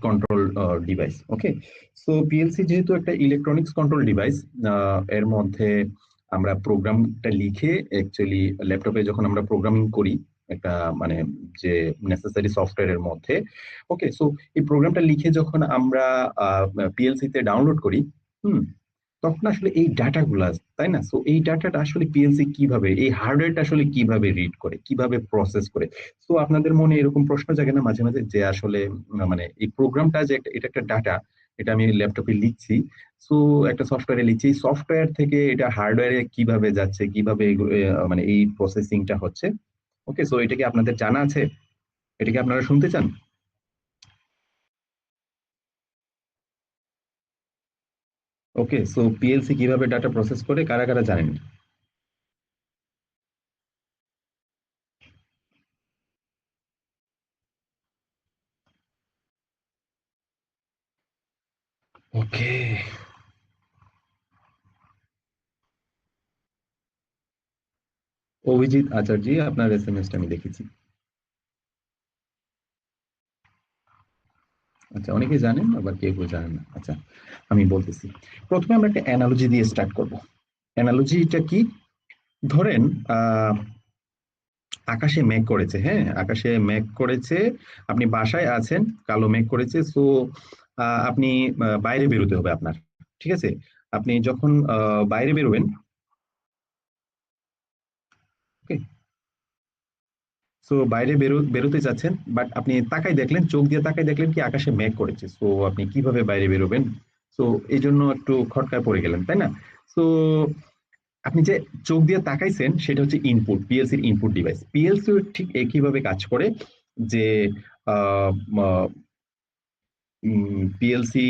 Control device. Okay, so PLC যেহেতু একটা electronics control device, এর মধ্যে আমরা প্রোগ্রামটা লিখে অ্যাকচুয়ালি ল্যাপটপে যখন আমরা প্রোগ্রামিং করি একটা মানে যে নেসেসারি সফটওয়্যারের মধ্যে, ওকে, সো এই প্রোগ্রামটা লিখে যখন আমরা পিএলসি তে ডাউনলোড করি, হুম, তখন আসলে এই ডাটাগুলা, তাই না? সো এই ডাটাটা আসলে পিএলসি কিভাবে, এই হার্ডওয়্যারটা আসলে কিভাবে রিড করে, কিভাবে প্রসেস করে। তো আপনাদের মনে এরকম প্রশ্ন জাগে না মাঝে মাঝে যে আসলে মানে এই প্রোগ্রামটা যে এটা একটা ডাটা, এটা আমি ল্যাপটপে লিখছি, সো একটা সফটওয়্যারে লিখছি, সফটওয়্যার থেকে এটা হার্ডওয়্যারে কিভাবে যাচ্ছে, কিভাবে মানে এই প্রসেসিংটা হচ্ছে। ওকে, সো এটা কি আপনাদের জানা আছে? এটা কি আপনারা শুনতে চান? ওকে, সো পিএলসি কিভাবে ডাটা প্রসেস করে কারা কারা জানেন? ওকে, অভিজিৎ আচার্য, আপনার এসএমএসটা আমি দেখেছি। আচ্ছা, অনেকে জানেন আবার কেউ কেউ জানেন না। আচ্ছা, আমি বলতেছি। প্রথমে আমরা একটা অ্যানালজি দিয়ে স্টার্ট করব। অ্যানালজিটা কি? ধরেন আহ আকাশে মেঘ করেছে, হ্যাঁ, আকাশে মেঘ করেছে, আপনি বাসায় আছেন, কালো মেঘ করেছে, সো আপনি বাইরে বেরোতে হবে আপনার, ঠিক আছে? আপনি যখন বাইরে বেরোবেন, ওকে, সো বাইরে বেরোতে যাচ্ছেন, বাট আপনি তাকাই দেখলেন, চোখ দিয়ে তাকাই দেখলেন কি আকাশে মেঘ করেছে, সো আপনি কিভাবে বাইরে বেরোবেন? সো এই জন্য একটু খটকায় পড়ে গেলেন, তাই না? সো আপনি যে চোখ দিয়ে তাকাইছেন সেটা হচ্ছে ইনপুট, পিএলসির ইনপুট ডিভাইস। পিএলসি ঠিক একইভাবে কাজ করে যে পিএলসি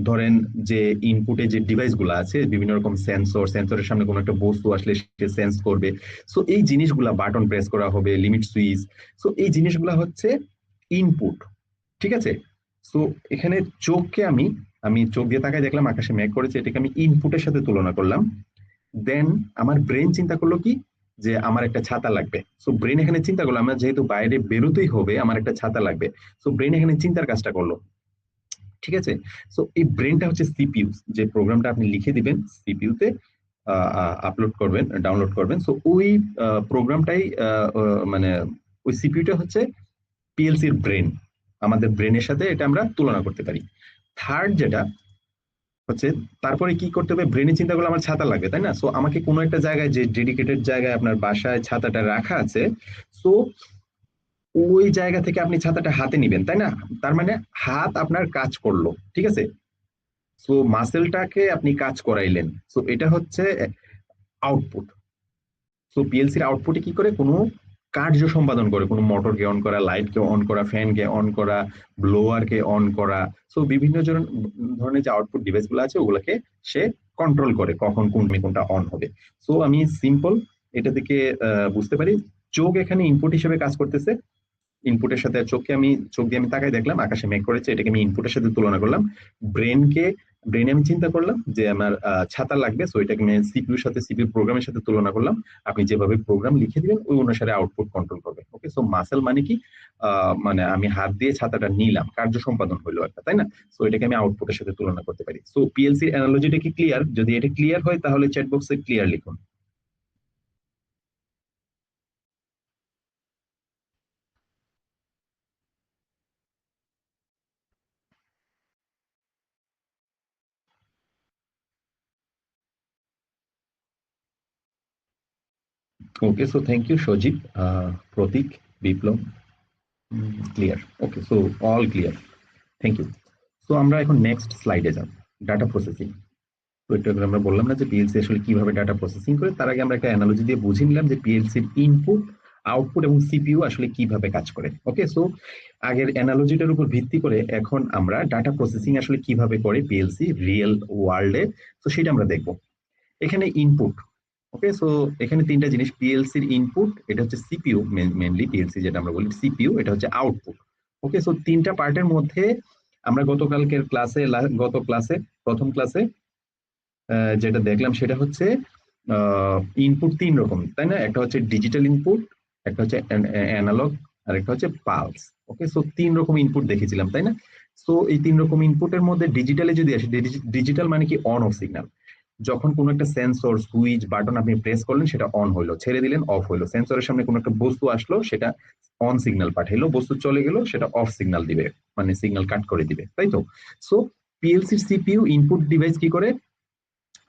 ধরেন যে ইনপুটে যে ডিভাইস গুলো আছে, বিভিন্ন রকম সেন্সর, সেন্সরের সামনে কোনো একটা বস্তু আসলে সে সেন্স করবে। সো এই জিনিসগুলা, বাটন প্রেস করা হবে, লিমিট সুইচ, সো এই জিনিসগুলা হচ্ছে ইনপুট, ঠিক আছে? সো এখানে চোখকে আমি আমি চোখ দিয়ে তাকায় দেখলাম আকাশে মেঘ করেছে, এটাকে আমি ইনপুটের সাথে তুলনা করলাম। দেন আমার ব্রেন চিন্তা করলো কি, যে আমার একটা ছাতা লাগবে। সো ব্রেন এখানে চিন্তা করলো আমার যেহেতু বাইরে বেরোতেই হবে, আমার একটা ছাতা লাগবে। সো ব্রেন এখানে চিন্তার কাজটা করলো, ঠিক আছে? সো এই ব্রেনটা হচ্ছে সিপিইউ, যে প্রোগ্রামটা আপনি লিখে দিবেন সিপিইউ তে, আপলোড করবেন, ডাউনলোড করবেন, সো ওই প্রোগ্রামটাই মানে ওই সিপিইউটা হচ্ছে পিএলসির ব্রেন। আমাদের ব্রেনের সাথে এটা আমরা তুলনা করতে পারি। থার্ড যেটা হচ্ছে, তারপরে কি করতে হবে, ব্রেনে চিন্তা করলে আমার ছাতা লাগবে, তাই না? সো আমাকে কোনো একটা জায়গায়, যে ডেডিকেটেড জায়গায় আপনার বাসায় ছাতাটা রাখা আছে, সো ওই জায়গা থেকে আপনি ছাতাটা হাতে নিবেন, তাই না? তার মানে হাত আপনার কাজ করলো, ঠিক আছে? সো মাসেলটাকে আপনি কাজ করাইলেন, সো এটা হচ্ছে আউটপুট। সো পিএলসির আউটপুটে কি করে, কোনো কার্য সম্পাদন করে, কোনো মোটরকে অন করা, লাইটকে অন করা, ফ্যানকে অন করা, ব্লোয়ারকে অন করা। সো বিভিন্ন ধরনের যে আউটপুট ডিভাইস গুলো আছে ওগুলোকে সে কন্ট্রোল করে, কখন কোনটা অন হবে। সো আমি সিম্পল এটা থেকে বুঝতে পারি, চোখ এখানে ইনপুট হিসেবে কাজ করতেছে, ইনপুটের সাথে চোখ দিয়ে আমি তাকাই দেখলাম আকাশে মেঘ করেছে, এটাকে আমি ইনপুটের সাথে তুলনা করলাম। ব্রেনকে ব্রেনে আমি চিন্তা করলাম যে আমার ছাতা লাগবে, সো এটাকে আমি সিপিইউর সাথে, সিপিইউ প্রোগ্রামের সাথে তুলনা করলাম। আপনি যেভাবে প্রোগ্রাম লিখে দিবেন ওই অনুসারে আউটপুট কন্ট্রোল করবে। ওকে, সো মাসেল মানে কি, মানে আমি হাত দিয়ে ছাতাটা নিলাম, কার্য সম্পাদন হলো একটা, তাই না? সো এটাকে আমি আউটপুটের সাথে তুলনা করতে পারি। সো পিএলসির অ্যানালজিটা কি ক্লিয়ার? যদি এটা ক্লিয়ার হয় তাহলে চ্যাট বক্সে ক্লিয়ার লিখুন। Okay, so thank you Sajib, Pratik, Biplob, clear. Okay, so all clear, thank you. তো আমরা এখন নেক্সট স্লাইডে যাব, ডাটা প্রসেসিং। তো একটু আগে আমরা বললাম না যে পিএলসি আসলে কিভাবে ডাটা প্রসেসিং করে, তার আগে আমরা একটা অ্যানালজি দিয়ে বুঝে নিলাম যে পিএলসির ইনপুট, আউটপুট এবং সিপিইউ আসলে কিভাবে কাজ করে। ওকে, সো আগের অ্যানালজিটার উপর ভিত্তি করে এখন আমরা ডাটা প্রসেসিং আসলে কিভাবে করে পিএলসি রিয়েল ওয়ার্ল্ডে, তো সেটা আমরা দেখব। এখানে ইনপুট, ওকে, সো এখানে তিনটা জিনিস, পিএলসির ইনপুট, এটা হচ্ছে সিপিইউ, মেনলি পিএলসি যেটা আমরা বলি সিপিইউ, এটা হচ্ছে আউটপুট। ওকে, সো তিনটা পার্টের মধ্যে আমরা গতকালকের ক্লাসে, গত ক্লাসে, প্রথম ক্লাসে যেটা দেখলাম সেটা হচ্ছে ইনপুট তিন রকম, তাই না? একটা হচ্ছে ডিজিটাল ইনপুট, একটা হচ্ছে অ্যানালগ, আর একটা হচ্ছে পালস। ওকে, সো তিন রকম ইনপুট দেখেছিলাম, তাই না? সো এই 3 রকম ইনপুটের মধ্যে ডিজিটালে যদি আসি, ডিজিটাল মানে কি অন অফ সিগন্যাল। যখন কোনো একটা সেন্সর সুইচ বাটন আপনি প্রেস করলেন সেটা অন হইলো, ছেড়ে দিলেন অফ হইলো, সেন্সরের সামনে কোনো একটা বস্তু আসলো সেটা অন সিগন্যাল পাঠাইলো, বস্তু চলে গেল সেটা অফ সিগন্যাল দিবে, মানে সিগন্যাল কাট করে দিবে, তাই তো? সো পিএলসির সিপিইউ ইনপুট ডিভাইস কি করে,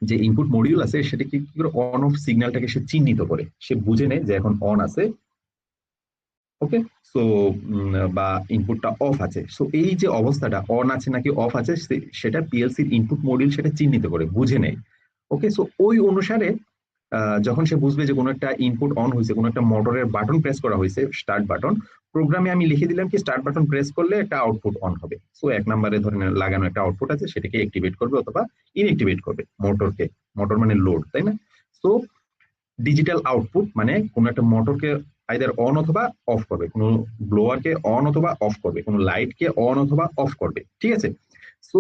যে ইনপুট মডিউল আছে সেটা কি করে অন অফ সিগন্যালটাকে সে চিহ্নিত করে, সে বুঝে নেয় যে এখন অন আছে, ওকে। সো বা ইনপুটটা অফ আছে, সো এই যে অবস্থাটা অন আছে নাকি অফ আছে সেটা পিএলসির ইনপুট মডিউল সেটা চিহ্নিত করে বুঝে নেয়। ওকে, সো ওই অনুসারে যখন সে বুঝবে যে কোনো একটা ইনপুট অন হয়েছে, কোনো একটা মোটরের বাটন প্রেস করা হয়েছে, স্টার্ট বাটন, প্রোগ্রামে আমি লিখে দিলাম কি স্টার্ট বাটন প্রেস করলে একটা আউটপুট অন হবে। সো 1 নম্বরে ধরেন লাগানো একটা আউটপুট আছে, সেটাকে অ্যাক্টিভেট করবে অথবা ইনঅ্যাক্টিভেট করবে মোটরকে। মোটর মানে লোড, তাই না? সো ডিজিটাল আউটপুট মানে কোনো একটা মোটরকে আইদার অন অথবা অফ করবে, কোনো ব্লোয়ারকে অন অথবা অফ করবে, কোনো লাইটকে অন অথবা অফ করবে, ঠিক আছে? সো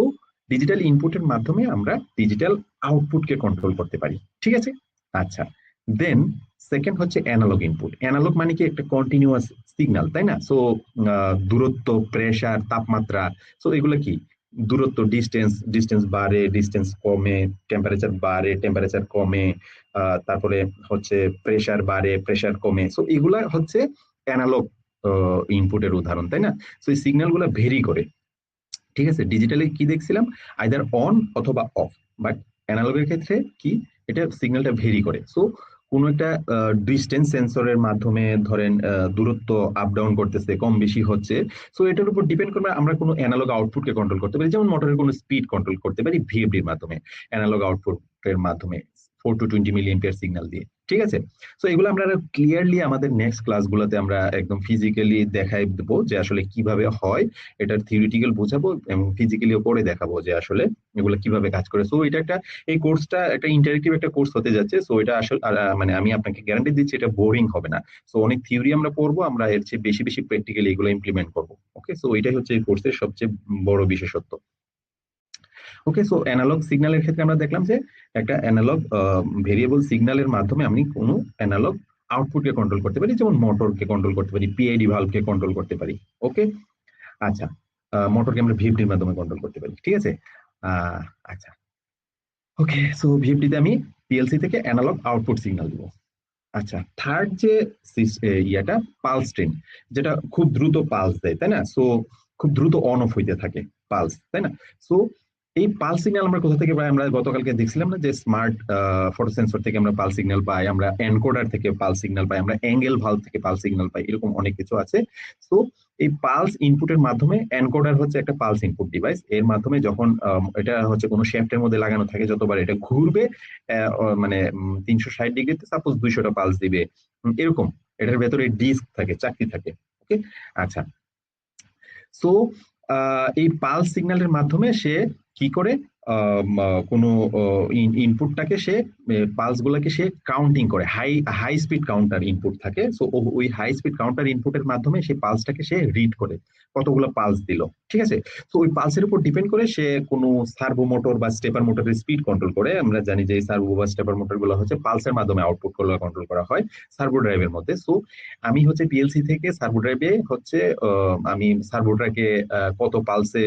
ডিজিটাল ইনপুটের মাধ্যমে আমরা ডিজিটাল আউটপুটকে কন্ট্রোল করতে পারি, ঠিক আছে? আচ্ছা, দেন সেকেন্ড হচ্ছে অ্যানালগ ইনপুট। অ্যানালগ মানে কি একটা কন্টিনিউয়াস সিগন্যাল, তাই না? সো দূরত্ব, প্রেসার, তাপমাত্রা, সো এগুলো কি দূরত্ব, ডিস্টেন্স, ডিস্টেন্স বাড়ে, ডিস্টেন্স কমে, টেম্পারেচার বাড়ে, টেম্পারেচার কমে, তারপরে হচ্ছে প্রেসার বাড়ে, প্রেসার কমে, সো এগুলা হচ্ছে অ্যানালগ ইনপুটের উদাহরণ, তাই না? সো এই সিগন্যাল গুলা ভেরি করে, ঠিক আছে? ডিজিটালি কি দেখছিলাম, আইদার অন অথবা অফ, বাট অ্যানালগের ক্ষেত্রে কি, এটা সিগন্যালটা ভেরি করে। সো কোনো একটা ডিস্টেন্স সেন্সরের মাধ্যমে ধরেন দূরত্ব আপ ডাউন করতেছে, কম বেশি হচ্ছে, সো এটার উপর ডিপেন্ড করবে আমরা কোনো অ্যানালগ আউটপুটকে কন্ট্রোল করতে পারি, যেমন মোটরের কোনো স্পিড কন্ট্রোল করতে পারি ভিএফডির মাধ্যমে, অ্যানালগ আউটপুটের মাধ্যমে 4 to 20 মিলিঅ্যাম্পিয়ার সিগন্যাল দিয়ে, ঠিক আছে? সো এগুলো আমরা ক্লিয়ারলি আমাদের নেক্সট ক্লাসগুলোতে আমরা একদম ফিজিক্যালি দেখাই দেবো যে আসলে কিভাবে হয়, এটার থিওরিটিক্যাল বোঝাবো এবং ফিজিক্যালিও করে দেখাবো যে আসলে এগুলো কিভাবে কাজ করে। সো এটা একটা, এই কোর্সটা একটা ইন্টারেক্টিভ একটা কোর্স হতে যাচ্ছে। সো এটা আসলে মানে আমি আপনাকে গ্যারান্টি দিচ্ছি এটা বোরিং হবে না। সো অনেক থিওরি আমরা পড়বো, আমরা এর চেয়ে বেশি বেশি প্র্যাকটিক্যালি এগুলো ইমপ্লিমেন্ট করবো। ওকে, সো এটাই হচ্ছে এই কোর্সের সবচেয়ে বড় বিশেষত্ব। ওকে, সো অ্যানালগ সিগন্যালের ক্ষেত্রে আমরা দেখলাম যে একটা অ্যানালগ ভেরিয়েবল সিগন্যালের মাধ্যমে আমি কোনো অ্যানালগ আউটপুটকে কন্ট্রোল করতে পারি, যেমন মোটরকে কন্ট্রোল করতে পারি, পিআইডি ভালভকে কন্ট্রোল করতে পারি। ওকে, আচ্ছা, মোটরকে আমরা ভিএফডির মাধ্যমে কন্ট্রোল করতে পারি, ঠিক আছে? আহ, আচ্ছা, ওকে, সো ভিএফডিতে আমি পিএলসি থেকে অ্যানালগ আউটপুট সিগন্যাল দিব। আচ্ছা, থার্ড যে ইয়াটা পালস ট্রেন, যেটা খুব দ্রুত পালস দেয়, তাই না? সো খুব দ্রুত অন অফ হইতে থাকে পালস, তাই না? সো এই পালস সিগন্যাল আমরা কোথা থেকে পাই? আমরা গতকালকে দেখছিলাম না যে স্মার্ট ফটো সেন্সর থেকে আমরা পালস সিগন্যাল পাই, আমরা এনকোডার থেকে পালস সিগন্যাল পাই, আমরা অ্যাঙ্গেল ভালভ থেকে পালস সিগন্যাল পাই, এরকম অনেক কিছু আছে। সো এই পালস ইনপুটের মাধ্যমে, এনকোডার হচ্ছে একটা পালস ইনপুট ডিভাইস, এর মাধ্যমে যখন এটা হচ্ছে কোনো শেফটের মধ্যে লাগানো থাকে, যতবার এটা ঘুরবে মানে 360 ডিগ্রিতে সাপোজ 200টা পালস দিবে, এরকম। এটার ভেতরে ডিস্ক থাকে, চাকতি থাকে। ওকে, আচ্ছা, সো এই পালস সিগন্যালের মাধ্যমে সে কি করে কোনো ইনপুটটাকে সে, পালস গুলাকে সে কাউন্টিং করে, high high speed counter input থাকে। সো ওই হাই স্পিড কাউন্টার ইনপুটের মাধ্যমে সেই পালসটাকে সে রিড করে কতগুলো পালস দিল, ঠিক আছে? তো ওই পালসের উপর ডিপেন্ড করে সে কোনো সার্ভো মোটর বা স্টেপার মোটরের স্পিড কন্ট্রোল করে। আমরা জানি যে এই সার্ভো বা স্টেপার মোটর গুলো হচ্ছে পালসের মাধ্যমে আউটপুট গুলো কন্ট্রোল করা হয় সার্ভো ড্রাইভের মধ্যে। সো আমি হচ্ছে পিএলসি থেকে সার্ভো ড্রাইভে হচ্ছে আমি সার্ভোটাকে কত পালসে,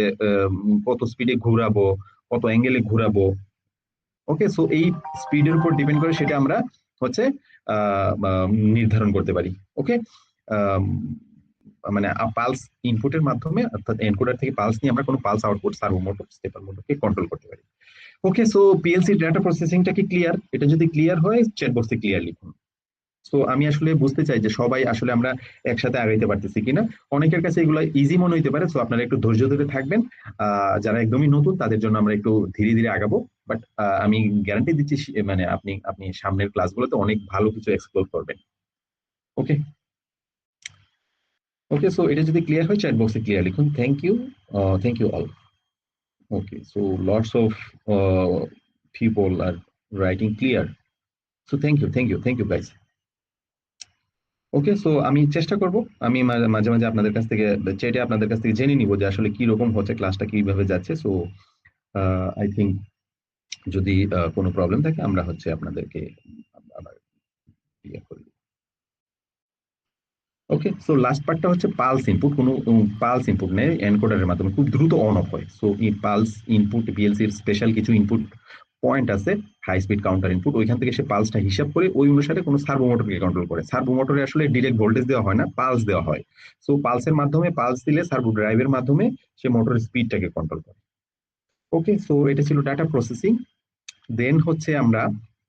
কত স্পিডে ঘুরাবো, কত অ্যাঙ্গেলে ঘুরাবো। ওকে, সো এই স্পিডের উপর ডিপেন্ড করে সেটা আমরা হচ্ছে নির্ধারণ করতে পারি। ওকে, মানে পালস ইনপুটের মাধ্যমে, অর্থাৎ এনকোডার থেকে পালস নিয়ে আমরা কোনো pulse output servo motor, stepper মোটরকে কন্ট্রোল করতে পারি। ওকে, সো পিএলসি ডেটা প্রসেসিংটা কি ক্লিয়ার? এটা যদি ক্লিয়ার হয় চ্যাট বক্সে ক্লিয়ার লিখুন। তো আমি আসলে বুঝতে চাই যে সবাই আসলে আমরা একসাথে আগাইতে পারতেছি কিনা। অনেকের কাছে এগুলো ইজি মনে হইতে পারে, তো আপনারা একটু ধৈর্য ধরে থাকবেন। যারা একদমই নতুন তাদের জন্য আমরা একটু ধীরে ধীরে আগাবো, বাট আমি গ্যারান্টি দিচ্ছি মানে আপনি আপনি সামনের ক্লাসগুলোতে অনেক ভালো কিছু এক্সপ্লোর করবেন। ওকে, ওকে, সো এটা যদি ক্লিয়ার হয় চ্যাট বক্সে ক্লিয়ার লিখুন। Thank you all. Okay, so lots of people are writing clear, so thank you guys. Okay, so আমি চেষ্টা করব, আমি মাঝে মাঝে আপনাদের কাছ থেকে চেটে আপনাদের কাছ থেকে জেনে নিব যে আসলে কি রকম হচ্ছে, ক্লাসটা কিভাবে যাচ্ছে। সো আই থিঙ্ক যদি কোনো প্রবলেম থাকে আমরা হচ্ছে আপনাদেরকে আবার ইয়ে করি। ওকে, সো লাস্ট পার্টটা হচ্ছে পালস ইনপুট। কোনো পালস ইনপুট নেই এনকোডারের মাধ্যমে, খুব দ্রুত অন অফ হয়। সো এই পালস ইনপুট পিএলসির স্পেশাল কিছু ইনপুট পয়েন্ট আছে, হাই স্পিড কাউন্টার ইনপুট, ওইখান থেকে সে পালসটা হিসাব করে ওই অনুসারে কোনো সার্ভো মোটরকে কন্ট্রোল করে। সার্ভো মোটরে আসলে ডিরেক্ট ভোল্টেজ দেওয়া হয় না, পালস দেওয়া হয়। সো পালসের মাধ্যমে, পালস দিলে সার্ভো ড্রাইভের মাধ্যমে সে মোটরের স্পিডটাকে কন্ট্রোল করে। ওকে, সো এটা ছিল ডাটা প্রসেসিং। দেন হচ্ছে আমরা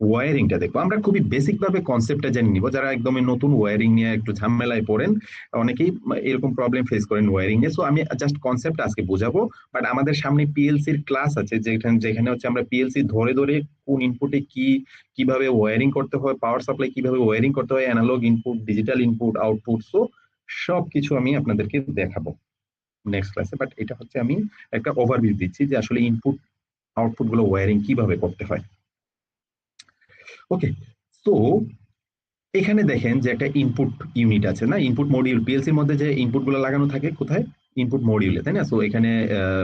ওয়ারিংটা দেখবো। আমরা খুবই বেসিক ভাবে কনসেপ্টটা জেনে নিব। যারা একদমই নতুন ওয়ারিং নিয়ে একটু ঝামেলায় পড়েন, অনেকেই এরকম প্রবলেম ফেস করেন ওয়ারিং নিয়ে। সো আমি জাস্ট কনসেপ্ট আজকে বোঝাবো। বাট আমাদের সামনে পিএলসির ক্লাস আছে, যেখানে যেখানে হচ্ছে আমরা পিএলসি ধরে ধরে কোন ইনপুটে কি, কিভাবে ওয়ারিং করতে হয়, পাওয়ার সাপ্লাই কিভাবে ওয়ারিং করতে হয়, analog input, digital input, output, so সবকিছু আমি আপনাদেরকে দেখাবো নেক্সট ক্লাসে। বাট এটা হচ্ছে আমি একটা ওভারভিউ দিচ্ছি যে আসলে ইনপুট আউটপুট গুলো ওয়ারিং কিভাবে করতে হয়। ওকে, তো এখানে দেখেন যে একটা ইনপুট ইউনিট আছে না, ইনপুট মডিউল। পিএলসির মধ্যে যে ইনপুট গুলো লাগানো থাকে কোথায়, ইনপুট মডিউলে, তাই না? সো এখানে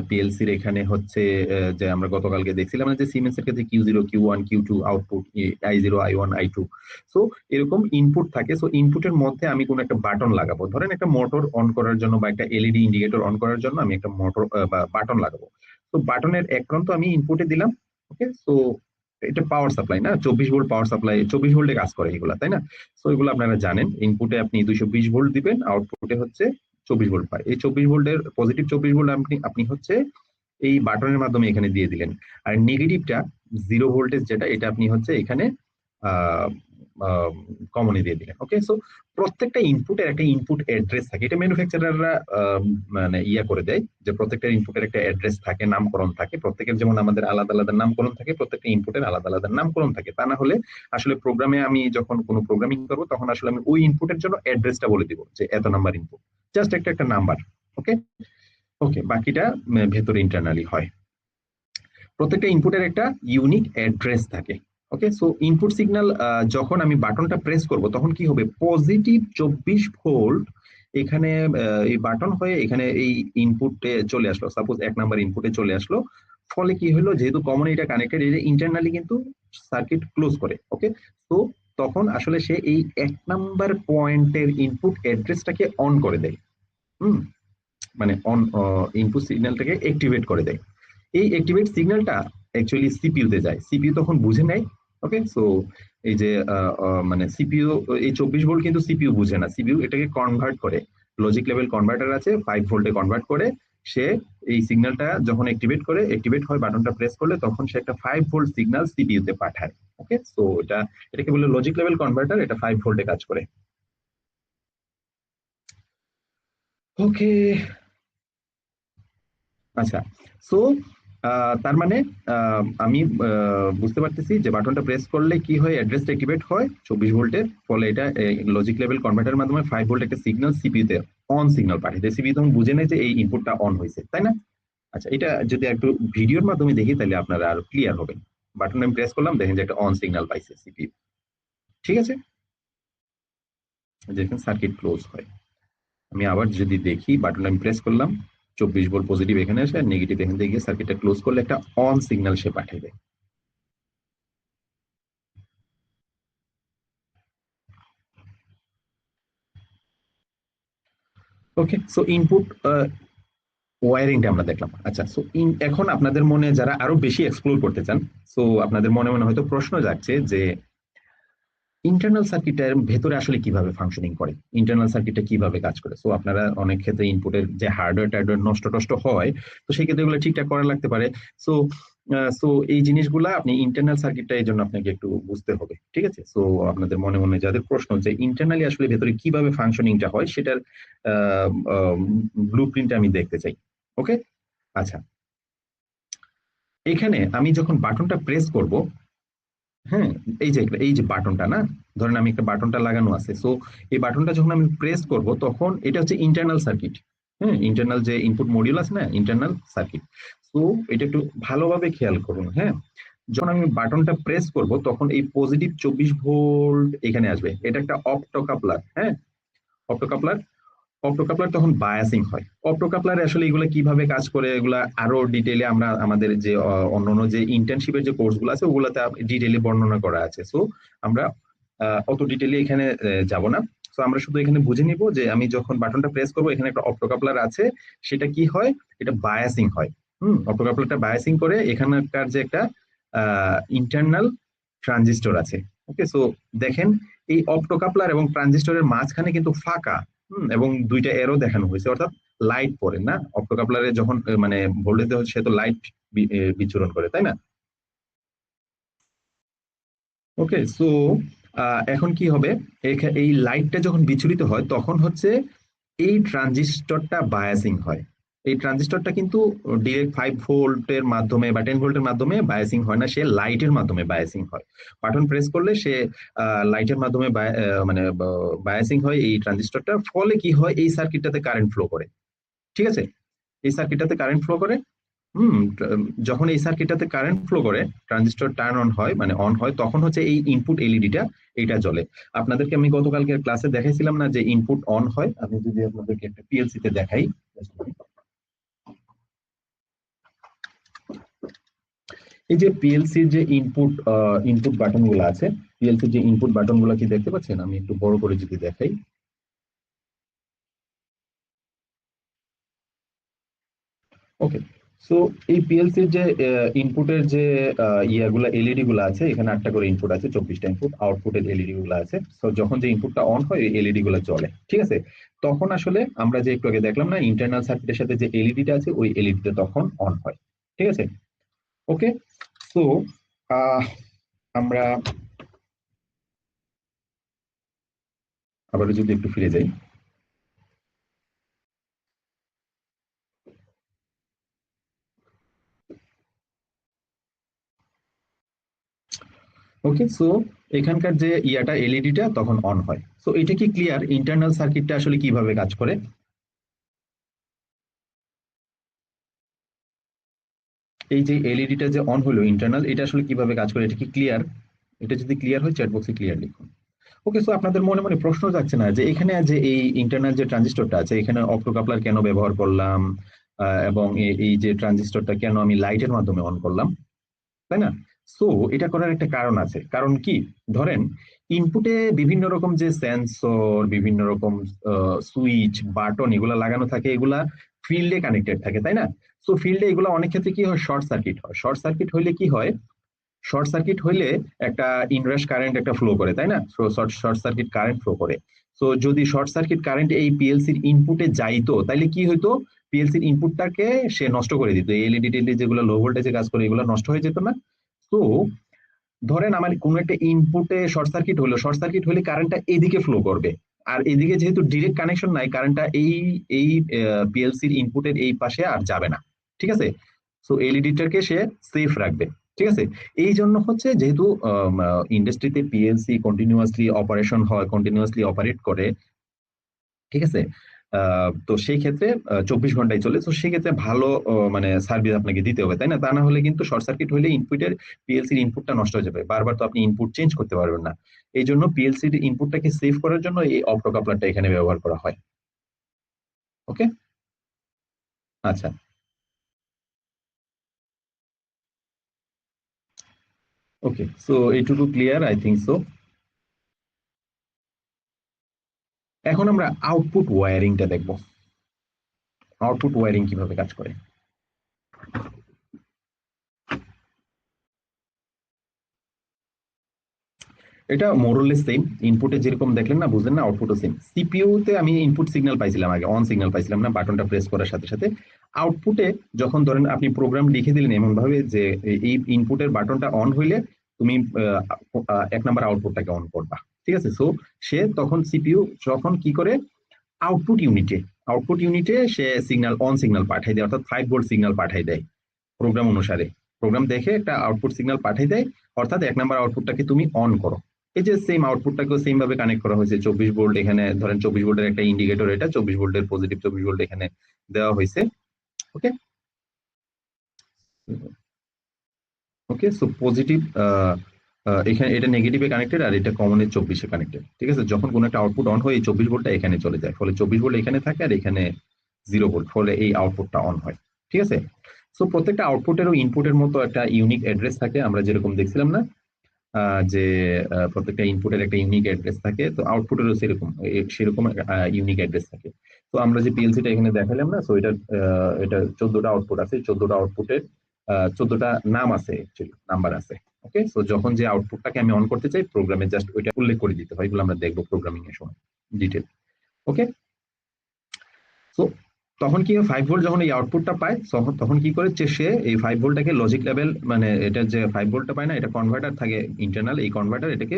পিএলসির এখানে হচ্ছে যে আমরা গতকালকে দেখছিলাম না যে সিমেন্স এর ক্ষেত্রে Q 0, Q 1, Q 2 output, I0, I1, I2। So এরকম ইনপুট থাকে। সো ইনপুটের মধ্যে আমি কোনো একটা বাটন লাগাবো, ধরেন একটা মোটর অন করার জন্য বা একটা এলইডি ইন্ডিকেটর অন করার জন্য আমি একটা মোটর বা বাটন লাগাবো। তো বাটনের এক প্রান্ত আমি ইনপুটে দিলাম। ওকে, সো এটা পাওয়ার সাপ্লাই না, 24 ভোল্ট পাওয়ার সাপ্লাই, 24 ভোল্টে কাজ করে এগুলা, তাই না? সো এগুলো আপনারা জানেন। ইনপুটে আপনি 220 ভোল্ট দিবেন, আউটপুটে হচ্ছে 24 ভোল্ট পায়। এই 24 ভোল্টের পজিটিভ 24 ভোল্ট আপনি আপনি হচ্ছে এই বাটনের মাধ্যমে এখানে দিয়ে দিলেন। আর নেগেটিভটা 0 ভোল্টেজ যেটা, এটা আপনি হচ্ছে এখানে কমনে দিয়ে দিলেন। ওকে, সো প্রত্যেকটা ইনপুটের একটা ইনপুট অ্যাড্রেস থাকে। এটা ম্যানুফ্যাকচারাররা মানে ইয়া করে দেয় যে প্রত্যেকটা ইনপুটের একটা অ্যাড্রেস থাকে, নামকরণ থাকে। প্রত্যেকের যেমন আমাদের আলাদা আলাদা নামকরণ থাকে, প্রত্যেকটা ইনপুটের আলাদা আলাদা নামকরণ থাকে। তা না হলে আসলে প্রোগ্রামে আমি যখন কোনো প্রোগ্রামিং করবো তখন আসলে আমি ওই ইনপুটের জন্য অ্যাড্রেসটা বলে দিব যে এত নাম্বার ইনপুট, জাস্ট একটা একটা নাম্বার। ওকে, ওকে, বাকিটা ভেতরে ইন্টারনালি হয়। প্রত্যেকটা ইনপুটের একটা ইউনিক অ্যাড্রেস থাকে। ওকে, সো ইনপুট সিগন্যাল যখন আমি বাটনটা প্রেস করব তখন কি হবে, পজিটিভ 24 ভোল্ট এখানে এই বাটন হয়ে এখানে এই ইনপুটে চলে আসলো। সাপোজ 1 নাম্বার ইনপুটে চলে আসলো। ফলে কি হলো, যেহেতু কমন এটা কানেক্টেড, এটা ইন্টারনালি কিন্তু সার্কিট ক্লোজ করে। ওকে, তো তখন আসলে সে এই 1 নাম্বার পয়েন্টের ইনপুট অ্যাড্রেসটাকে অন করে দেয়। হুম, মানে অন ইনপুট সিগন্যালটাকে অ্যাক্টিভেট করে দেয়। এই অ্যাক্টিভেট সিগন্যালটা অ্যাকচুয়ালি সিপিইউ তে যায়, সিপিইউ তখন বুঝে নেয়। ওকে, সো এই যে মানে সিপিইউ, এই 24 ভোল্ট কিন্তু সিপিইউ বুঝে না, সিপিইউ এটাকে কনভার্ট করে। লজিক লেভেল কনভার্টার আছে, 5 ভোল্টে কনভার্ট করে সে এই সিগন্যালটা যখন অ্যাক্টিভেট করে, অ্যাক্টিভেট হয় বাটনটা প্রেস করলে, তখন সে একটা 5 ভোল্ট সিগন্যাল সিপিইউ তে পাঠায়। ওকে, সো এটাকে বলে লজিক লেভেল কনভার্টার, এটা 5 ভোল্টে কাজ করে। ওকে, আচ্ছা, সো তার মানে আমি বুঝতে পারতেছি যে বাটনটা প্রেস করলে কি হয়, অ্যাড্রেস অ্যাক্টিভেট হয় 24 ভোল্টের। ফলে এটা লজিক লেভেল কনভার্টারের মাধ্যমে 5 ভোল্ট একটা সিগন্যাল সিপিইউ তে অন সিগন্যাল পাঠিয়ে দেয়। সিপিইউ তখন বুঝে নেয় যে এই ইনপুটটা অন হয়েছে, তাই না? আচ্ছা, এটা যদি একটু ভিডিওর মাধ্যমে দেখি তাহলে আপনারা আরো ক্লিয়ার হবেন। বাটন আমি প্রেস করলাম, দেখেন যে একটা অন সিগন্যাল পাইছে সিপিইউ। ঠিক আছে, যেখানে সার্কিট ক্লোজ হয়। আমি আবার যদি দেখি, বাটন আমি প্রেস করলাম, 24 ভোল্ট পজিটিভ এখানে আসে, আর নেগেটিভ এখান থেকে গিয়ে সার্কিটটা ক্লোজ করলে একটা অন সিগন্যাল সে পাঠিয়ে দেয়। ওকে, সো ইনপুট ওয়ারিংটা আমরা দেখলাম। আচ্ছা, সো এখন আপনাদের মনে যারা আরো বেশি এক্সপ্লোর করতে চান, সো আপনাদের মনে মনে হয়তো প্রশ্ন যাচ্ছে যে ইন্টারনাল সার্কিটের ভেতরে আসলে কিভাবে ফাংশনিং করে, ইন্টারনাল সার্কিটটা কিভাবে কাজ করে। সো আপনারা অনেক ক্ষেত্রে ইনপুটের যে হার্ডওয়্যার টার্ডওয়্যার নষ্ট টষ্ট হয়, তো সেই ক্ষেত্রে এগুলো ঠিকঠাক করা লাগতে পারে। সো সো এই জিনিসগুলা আপনি ইন্টারনাল সার্কিটটা এই জন্য আপনাকে একটু বুঝতে হবে। ঠিক আছে, সো আপনাদের মনে মনে যাদের প্রশ্ন যে ইন্টারনালি আসলে ভেতরে কিভাবে ফাংশনিংটা হয়, সেটার ব্লু প্রিন্ট আমি দেখতে চাই। ওকে, আচ্ছা, এখানে আমি যখন বাটনটা প্রেস করব, হ্যাঁ, এই যে বাটনটা না, ধরেন আমি একটা বাটনটা লাগানো আছে। সো এই বাটনটা যখন আমি প্রেস করব তখন এটা হচ্ছে ইন্টারনাল সার্কিট। হ্যাঁ, ইন্টারনাল যে ইনপুট মডিউল আছে না, ইন্টারনাল সার্কিট। সো এটা একটু ভালোভাবে খেয়াল করুন। হ্যাঁ, যখন আমি বাটনটা প্রেস করব তখন এই পজিটিভ 24 ভোল্ট এখানে আসবে, এটা একটা অপ্টোকাপলার। হ্যাঁ, অপ্টোকাপলার, অপ্টোকাপলার তখন বায়াসিং হয়। অপ্টোকাপলার আসলে এগুলো কিভাবে কাজ করে, এগুলা আরো ডিটেইলে আমরা আমাদের যে অন্যান্য যে ইন্টার্নশিপের যে কোর্স গুলো আছে ওগুলাতে ডিটেইলে বর্ণনা করা আছে। সো আমরা অত ডিটেইলে এখানে যাব না। তো আমরা শুধু এখানে বুঝে নিব যে আমি যখন বাটনটা প্রেস করবো এখানে একটা অপ্টোকাপলার আছে, সেটা কি হয়, এটা বায়াসিং হয়। অপ্টোকাপলারটা বায়াসিং করে এখানকার যে একটা ইন্টারনাল ট্রানজিস্টর আছে। ওকে, সো দেখেন এই অপ্টোকাপলার এবং ট্রানজিস্টরের মাঝখানে কিন্তু ফাঁকা, এবং দুইটা এরো দেখানো হয়েছে, অর্থাৎ লাইট পড়ে না অপ্টোকাপলারে যখন মানে ভোল্টেজ দেওয়া হচ্ছে, সে তো লাইট বিচরণ করে, তাই না? ওকে, সো এখন কি হবে, এই লাইটটা যখন বিচলিত হয় তখন হচ্ছে এই ট্রানজিস্টরটা বায়াসিং হয়। এই ট্রানজিস্টরটা কিন্তু ডিরেক্ট 5 ভোল্টের মাধ্যমে বা 10 ভোল্টের মাধ্যমে বায়াসিং হয় না, সে লাইটের মাধ্যমে বায়াসিং হয়। বাটন প্রেস করলে সে লাইটের মাধ্যমে মানে বায়াসিং হয় এই ট্রানজিস্টরটার ফলে কি হয়, এই সার্কিটটাতে কারেন্ট ফ্লো করে। ঠিক আছে, এই সার্কিটটাতে কারেন্ট ফ্লো করে। হুম যখন এই সার্কিটটাতে কারেন্ট ফ্লো করে, ট্রানজিস্টর টার্ন অন হয় মানে অন হয়, তখন হচ্ছে এই ইনপুট এলইডিটা এটা জ্বলে। আপনাদেরকে আমি গতকালকে ক্লাসে দেখাইছিলাম না যে ইনপুট অন হয়, আমি যদি আপনাদেরকে একটা পিএলসি তে দেখাই। এই যে পিএলসির যে ইনপুট বাটন গুলো আছে, পিএলসির যে ইনপুট বাটন গুলো কি দেখতে পাচ্ছেন, আমি একটু বড় করে যদি দেখাই। ওকে, সো এই পিএলসির যে ইনপুটের যে ইয়াগুলা এলইডি গুলো আছে, এখানে 8টা করে ইনপুট আছে, 24টা ইনপুট, আউটপুটের এলইডি গুলো আছে। সো যখন যে ইনপুটটা অন হয় এলইডি গুলো জ্বলে, ঠিক আছে? তখন আসলে আমরা যে একটু আগে দেখলাম না, ইন্টারনাল সার্কিটের সাথে যে এলইডিটা আছে ওই এলইডিটা তখন অন হয়। ঠিক আছে, ওকে। সো আমরা আবার যদি একটু ফিরে যাই। ওকে, সো এখানকার যে ইয়াটা এলইডিটা তখন অন হয়। সো এটা কি ক্লিয়ার ইন্টারনাল সার্কিটটা আসলে কিভাবে কাজ করে? এই যে এলইডিটা যে অন হলো ইন্টারনাল, এটা আসলে কিভাবে কাজ করে, এটা কি ক্লিয়ার? এটা যদি ক্লিয়ার হয় চ্যাট বক্সে ক্লিয়ার লিখুন। ওকে, সো আপনাদের মনে মনে প্রশ্ন যাচ্ছে না যে এখানে যে এই ইন্টারনাল যে ট্রানজিস্টরটা আছে, এখানে অপ্টোকাপলার কেন ব্যবহার করলাম, এবং এই যে ট্রানজিস্টরটা কেন আমি লাইটের মাধ্যমে অন করলাম, তাই না? সো এটা করার একটা কারণ আছে। কারণ কি, ধরেন ইনপুটে বিভিন্ন রকম যে সেন্সর, বিভিন্ন রকম সুইচ বাটন এগুলা লাগানো থাকে, এগুলা ফিল্ডে কানেক্টেড থাকে, তাই না? সো ফিল্ডে এগুলো অনেক ক্ষেত্রে কি হয়, শর্ট সার্কিট হয়। শর্ট সার্কিট হইলে কি হয়, শর্ট সার্কিট হইলে একটা ইনরাশ কারেন্ট একটা ফ্লো করে, তাই না? So short circuit current flow করে। সো যদি শর্ট সার্কিট কারেন্ট এই পিএলসির ইনপুটে যাইতো, তাহলে কি হইতো, পিএলসির ইনপুটটাকে সে নষ্ট করে দিত। এলইডি টেলইডি যেগুলো লো ভোল্টেজে কাজ করে এগুলো নষ্ট হয়ে যেত না? তো ধরেন আমার কোনো একটা ইনপুটে শর্ট সার্কিট হলো, শর্ট সার্কিট হলে কারেন্টটা এদিকে ফ্লো করবে। আর এদিকে যেহেতু ডিরেক্ট কানেকশন নাই, কারেন্টটা এই এই পিএলসির ইনপুটের এই পাশে আর যাবে না। ঠিক আছে, সো এলইডিটাকে সে সেফ রাখবে। ঠিক আছে, এই জন্য হচ্ছে যেহেতু ইন্ডাস্ট্রিতে পিএলসি কন্টিনিউয়াসলি অপারেশন হয়, কন্টিনিউয়াসলি অপারেট করে, ঠিক আছে? তো সেই ক্ষেত্রে 24 ঘন্টায় চলে, তো সেই ক্ষেত্রে ভালো মানে সার্ভিস আপনাকে দিতে হবে, তাই না? তা না হলে কিন্তু শর্ট সার্কিট হলে ইনপুটের পিএলসির ইনপুটটা নষ্ট হয়ে যাবে, বারবার তো আপনি ইনপুট চেঞ্জ করতে পারবেন না। এই জন্য পিএলসির ইনপুটটাকে সেভ করার জন্য এই অপ্টো কাপলারটা এখানে ব্যবহার করা হয়। ওকে, আচ্ছা, ওকে, সো এইটুকু ক্লিয়ার আই থিঙ্ক সো। এখন আমরা আউটপুট ওয়্যারিংটা দেখবো, আউটপুট ওয়্যারিং কিভাবে কাজ করে। এটা মোরলেস সেম, ইনপুটে যেরকম দেখলেন না, বুঝলেন না, আউটপুটও সেম। সিপিইউ তে আমি ইনপুট সিগন্যাল পাইছিলাম আগে, অন সিগন্যাল পাইছিলাম না, বাটনটা প্রেস করার সাথে সাথে। আউটপুটে যখন ধরেন আপনি প্রোগ্রাম লিখে দিলেন এমন ভাবে যে এই ইনপুটের বাটনটা অন হইলে তুমি 1 নাম্বার আউটপুটটাকে অন করবা। ঠিক আছে, সো সে তখন সিপিইউ যখন কি করে, আউটপুট ইউনিটে আউটপুট ইউনিটে সে সিগন্যাল অন সিগন্যাল পাঠাই দেয়, অর্থাৎ 5 ভোল্ট সিগন্যাল পাঠাই দেয় প্রোগ্রাম অনুসারে। প্রোগ্রাম দেখে একটা আউটপুট সিগন্যাল পাঠিয়ে দেয়, অর্থাৎ 1 নাম্বার আউটপুটটাকে তুমি অন করো। এই যে সেম আউটপুটটাকেও সেম ভাবে কানেক্ট করা হয়েছে, 24 ভোল্ট এখানে ধরেন 24 ভোল্টের একটা ইন্ডিকেটর, এটা 24 ভোল্টের পজিটিভ 24 ভোল্ট এখানে দেওয়া হয়েছে। ওকে, ওকে, সো পজিটিভ এখানে এটা নেগেটিভে কানেক্টেড আর এটা কমনের 24-এ কানেক্টেড। ঠিক আছে, যখন কোনো একটা আউটপুট অন হয় এই 24 ভোল্টটা এখানে চলে যায়, ফলে 24 ভোল্ট এখানে থাকে আর এখানে 0 ভোল্ট, ফলে এই আউটপুটটা অন হয়। ঠিক আছে, সো প্রত্যেকটা আউটপুটের ও ইনপুটের মতো একটা ইউনিক অ্যাড্রেস থাকে, আমরা যেরকম দেখছিলাম না। যে প্রত্যেকটা ইনপুটের একটা ইউনিক অ্যাড্রেস থাকে, তো আউটপুটেরও সেরকম ইউনিক অ্যাড্রেস থাকে। তো আমরা যে পিএলসিটা এখানে দেখালাম না, তো এটা 14টা আউটপুট আছে, 14টা আউটপুটের 14টা নাম আছে, অ্যাকচুয়ালি নাম্বার আছে। ওকে, তো যখন যে আউটপুটটাকে আমি অন করতে চাই, প্রোগ্রামে জাস্ট ওইটা উল্লেখ করে দিতে হয়। এগুলো আমরা দেখবো প্রোগ্রামিং এর সময় ডিটেল। ওকে, তো তখন কি 5 ভোল্ট যখন এই আউটপুটটা পায়, তখন তখন কি করে যে সে এই 5 ভোল্টটাকে লজিক লেভেল, মানে এটা যে 5 ভোল্টটা পায় না, এটা কনভার্টার থাকে ইন্টারনাল, এই কনভার্টার এটাকে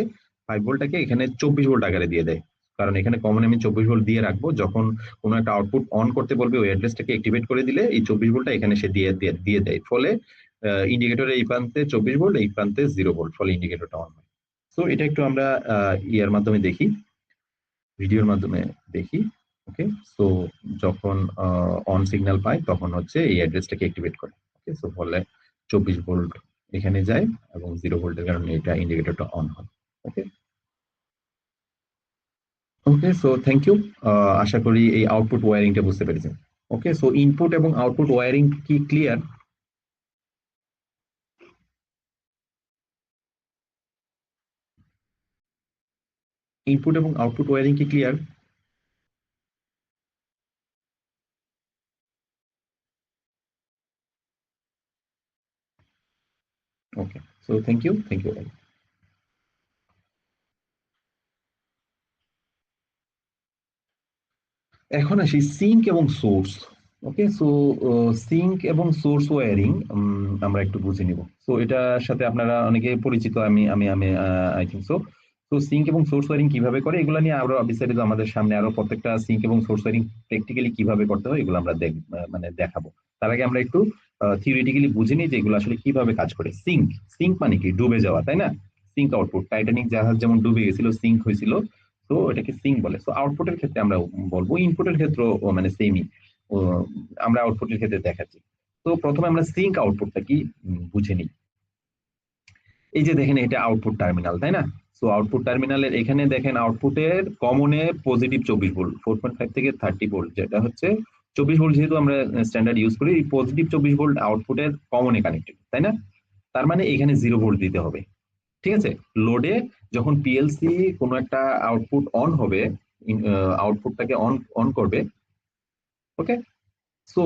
5 ভোল্টটাকে এখানে 24 ভোল্ট আকারে দিয়ে দেয়। কারণ এখানে কমন আমি 24 ভোল্ট দিয়ে রাখবো, যখন কোনো একটা আউটপুট অন করতে বলবে ওই অ্যাড্রেসটাকে অ্যাক্টিভেট করে দিলে এই 24 ভোল্টটা এখানে সে দিয়ে দিয়ে দিয়ে দেয়। ফলে ইন্ডিকেটরের এই প্রান্তে 24 ভোল্ট, এই প্রান্তে 0 ভোল্ট, ফলে ইন্ডিকেটরটা অন হয়। তো এটা একটু আমরা ইয়ার মাধ্যমে দেখি, ভিডিওর মাধ্যমে দেখি। ওকে, সো যখন অন সিগন্যাল পায় তখন হচ্ছে এই অ্যাড্রেসটাকে অ্যাক্টিভেট করে। ওকে, সো ফলে 24 ভোল্ট এখানে যায় এবং 0 ভোল্টের কারণে এটা ইন্ডিকেটরটা অন হয়। Okay, okay, so thank you. আশা করি এই আউটপুট ওয়্যারিংটা বুঝতে পেরেছেন। ওকে, সো ইনপুট এবং আউটপুট ওয়্যারিং কি ক্লিয়ার? ইনপুট এবং আউটপুট ওয়্যারিং কি clear? Okay, so thank you. এখন আসি সিঙ্ক এবং সোর্স। ওকে, সো সিঙ্ক এবং সোর্স ওয়্যারিং আমরা একটু বুঝে নিব। সো এটার সাথে আপনারা অনেকে পরিচিত, আমি আমি আমি আই থিঙ্ক সো। তো সিঙ্ক এবং সোর্স ওয়্যারিং কিভাবে করে, এগুলো নিয়ে আরো বিস্তারিত আমাদের সামনে আরো প্রত্যেকটা সিঙ্ক এবং সোর্স ওয়্যারিং প্র্যাকটিক্যালি কিভাবে করতে হয় এগুলো আমরা মানে দেখাবো। তার আগে আমরা একটু থিওরিটিক্যালি বুঝে নিই যে এগুলো আসলে কিভাবে কাজ করে। সিঙ্ক, সিঙ্ক মানে কি? ডুবে যাওয়া, তাই না? সিঙ্ক আউটপুট, টাইটানিক জাহাজ যেমন ডুবে গেছিল, সিঙ্ক হয়েছিল, তো এটাকে সিঙ্ক বলে। তো আউটপুটের ক্ষেত্রে আমরা বলবো, ইনপুটের ক্ষেত্রে মানে সেমই আমরা আউটপুটের ক্ষেত্রে দেখাচ্ছি। তো প্রথমে আমরা সিঙ্ক আউটপুটটা কি বুঝে নিই। এই যে দেখেন, এটা আউটপুট টার্মিনাল, তাই না? সো আউটপুট টার্মিনালের এখানে দেখেন আউটপুটের কমনে পজিটিভ 24 ভোল্ট, 4.5 থেকে 30 ভোল্ট, যেটা হচ্ছে 24 ভোল্ট যেহেতু আমরা স্ট্যান্ডার্ড ইউজ করি, এই পজিটিভ 24 ভোল্ট আউটপুটের কমনে কানেক্টেড, তাই না? তার মানে এখানে 0 ভোল্ট দিতে হবে। ঠিক আছে, লোডে যখন পিএলসি কোনো একটা আউটপুট অন হবে, আউটপুটটাকে অন অন করবে। ওকে, সো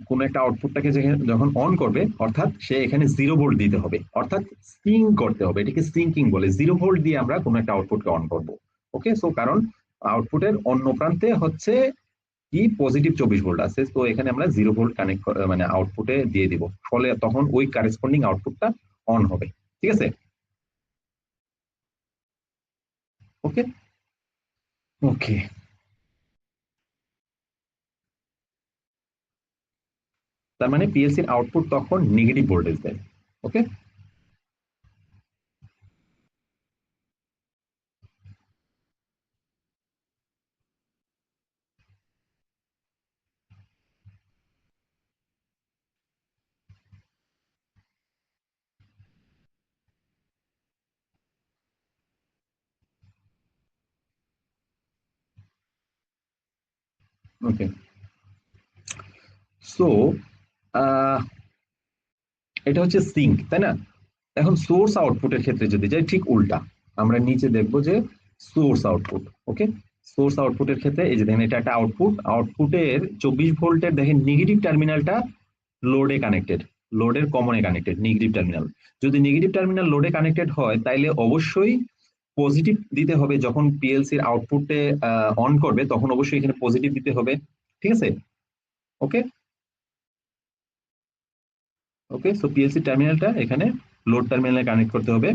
কোন একটা আউটপুটটাকে যখন অন করবে, অর্থাৎ সে এখানে 0 ভোল্ট দিতে হবে, অর্থাৎ সিঙ্ক করতে হবে। এটাকে সিঙ্কিং বলে। 0 ভোল্ট দিয়ে আমরা কোনো একটা আউটপুটকে অন করব। ওকে, সো কারণ আউটপুটের অন্য প্রান্তে হচ্ছে কি পজিটিভ 24 ভোল্ট আছে, তো এখানে আমরা 0 ভোল্ট কানেক্ট মানে আউটপুটে দিয়ে দিব, ফলে তখন ওই কারেসপন্ডিং আউটপুটটা অন হবে। ঠিক আছে, ওকে, ওকে, তার মানে পিএলসির আউটপুট তখন নেগেটিভ ভোল্টেজ দেয়। ওকে, ওকে, সো এটা হচ্ছে সিঙ্ক, তাই না? এখন সোর্স আউটপুটের ক্ষেত্রে যদি যাই, ঠিক উল্টা। আমরা নিচে দেখবো যে সোর্স আউটপুট। ওকে, সোর্স আউটপুটের ক্ষেত্রে এই যে দেখেন, এটা একটা আউটপুট, আউটপুটের 24 ভোল্টের দেখেন নেগেটিভ টার্মিনালটা লোডে কানেক্টেড, লোডের কমনে কানেক্টেড নেগেটিভ টার্মিনাল। যদি নেগেটিভ টার্মিনাল লোডে কানেক্টেড হয়, তাইলে অবশ্যই পজিটিভ দিতে হবে। যখন পিএলসির আউটপুটে অন করবে, তখন অবশ্যই এখানে পজিটিভ দিতে হবে। ঠিক আছে, ওকে, ওকে, সো পিএলসি টার্মিনালটা এখানে লোড টার্মিনালে কানেক্ট করতে হবে।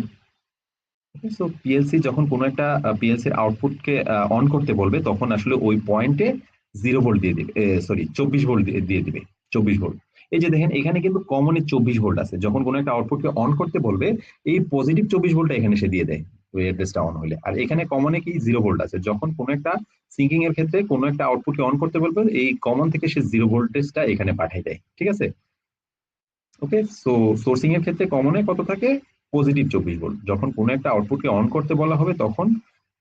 সো পিএলসি যখন কোনো একটা পিএলসির আউটপুটকে অন করতে বলবে, তখন আসলে ওই পয়েন্টে 0 ভোল্ট দিয়ে দিবে, সরি 24 ভোল্ট দিয়ে দিবে। 24 ভোল্ট, এই যে দেখেন এখানে কিন্তু কমনে 24 ভোল্ট আছে, যখন কোনো একটা আউটপুটকে অন করতে বলবে এই পজিটিভ 24 ভোল্টটা এখানে সে দিয়ে দেয় ওই অ্যাড্রেসটা অন হলে। আর এখানে কমনে কি 0 ভোল্ট আছে, যখন কোনো একটা সিঙ্কিং এর ক্ষেত্রে কোনো একটা আউটপুটকে অন করতে বলবে, এই কমন থেকে সে 0 ভোল্টেজটা এখানে পাঠিয়ে দেয়। ঠিক আছে, ওকে, সো সোর্সিং এর ক্ষেত্রে কমনে কত থাকে? Positive 24 volt. যখন কোনো একটা আউটপুটকে অন করতে বলা হবে, তখন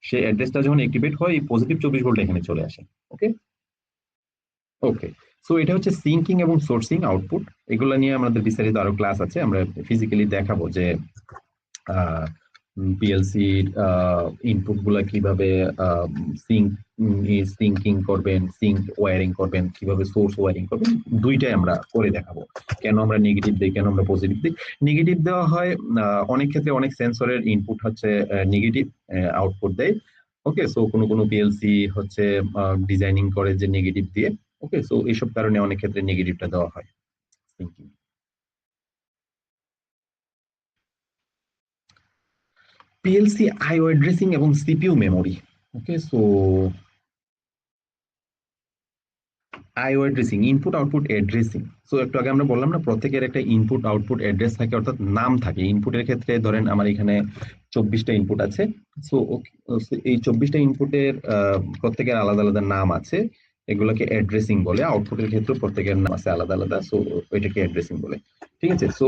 সে অ্যাড্রেসটা যখন অ্যাক্টিভেট হয়, এই পজিটিভ 24 ভোল্ট এখানে চলে আসে। ওকে, ওকে, সো এটা হচ্ছে সিঙ্কিং এবং সোর্সিং আউটপুট। এগুলো নিয়ে আমাদের বিস্তারিত আরো ক্লাস আছে, আমরা ফিজিক্যালি দেখাবো যে পিএলসির ইনপুট গুলা কিভাবে সিঙ্ক সিঙ্কিং করবেন, সিঙ্ক ওয়ারিং করবেন, কিভাবে সোর্স ওয়ারিং করবেন, দুইটাই আমরা করে দেখাবো। কেন আমরা নেগেটিভ দিই, কেন আমরা পজিটিভ দিই। নেগেটিভ দেওয়া হয় অনেক ক্ষেত্রে, অনেক সেন্সরের ইনপুট হচ্ছে নেগেটিভ আউটপুট দেয়। ওকে, সো কোনো কোনো পিএলসি হচ্ছে ডিজাইনিং করে যে নেগেটিভ দিয়ে। ওকে, সো এইসব কারণে অনেক ক্ষেত্রে নেগেটিভটা দেওয়া হয় সিঙ্কিং। পিএলসি আইও অ্যাড্রেসিং এবং CPU memory. Okay, so IO addressing, input output addressing. So একটু আগে আমরা বললাম না, প্রত্যেকের একটা ইনপুট আউটপুট অ্যাড্রেস থাকে, অর্থাৎ নাম থাকে। ইনপুটের ক্ষেত্রে ধরেন আমার এখানে 24টা ইনপুট আছে। সো এই 24টা ইনপুটের প্রত্যেকের আলাদা আলাদা নাম আছে, এগুলোকে অ্যাড্রেসিং বলে। আউটপুটের ক্ষেত্রে প্রত্যেকের নাম আছে আলাদা আলাদা, সো এটাকে অ্যাড্রেসিং বলে। ঠিক আছে, সো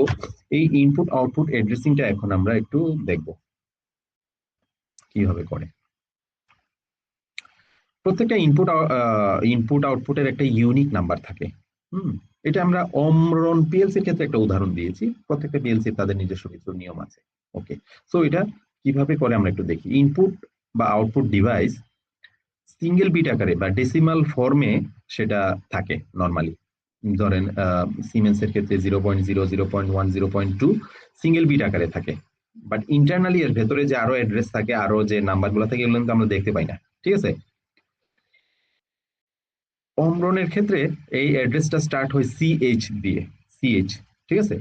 এই ইনপুট আউটপুট অ্যাড্রেসিংটা এখন আমরা একটু দেখব কিভাবে করে। প্রত্যেকটা ইনপুট আউটপুটের একটা ইউনিক নাম্বার থাকে। হুম, এটা আমরা অমরন পিএলসির ক্ষেত্রে একটা উদাহরণ দিয়েছি। প্রত্যেকটা পিএলসি তাদের নিজস্ব কিছু নিয়ম আছে। ওকে, সো এটা কিভাবে করে আমরা একটু দেখি। ইনপুট বা আউটপুট ডিভাইস সিঙ্গেল বিট আকারে বা ডেসিমাল ফর্মে সেটা থাকে নর্মালি। ধরেন সিমেন্সের ক্ষেত্রে 0.0, 0.1, 0.2 সিঙ্গেল বিট আকারে থাকে। বাট ইন্টারনালি এর ভেতরে যে আরো অ্যাড্রেস থাকে, আরো যে নাম্বারগুলো থাকে, এগুলো কিন্তু আমরা দেখতে পাই না। ঠিক আছে, অমরনের ক্ষেত্রে এই অ্যাড্রেসটা স্টার্ট হয় সিএইচ দিয়ে। সিএইচ, ঠিক আছে,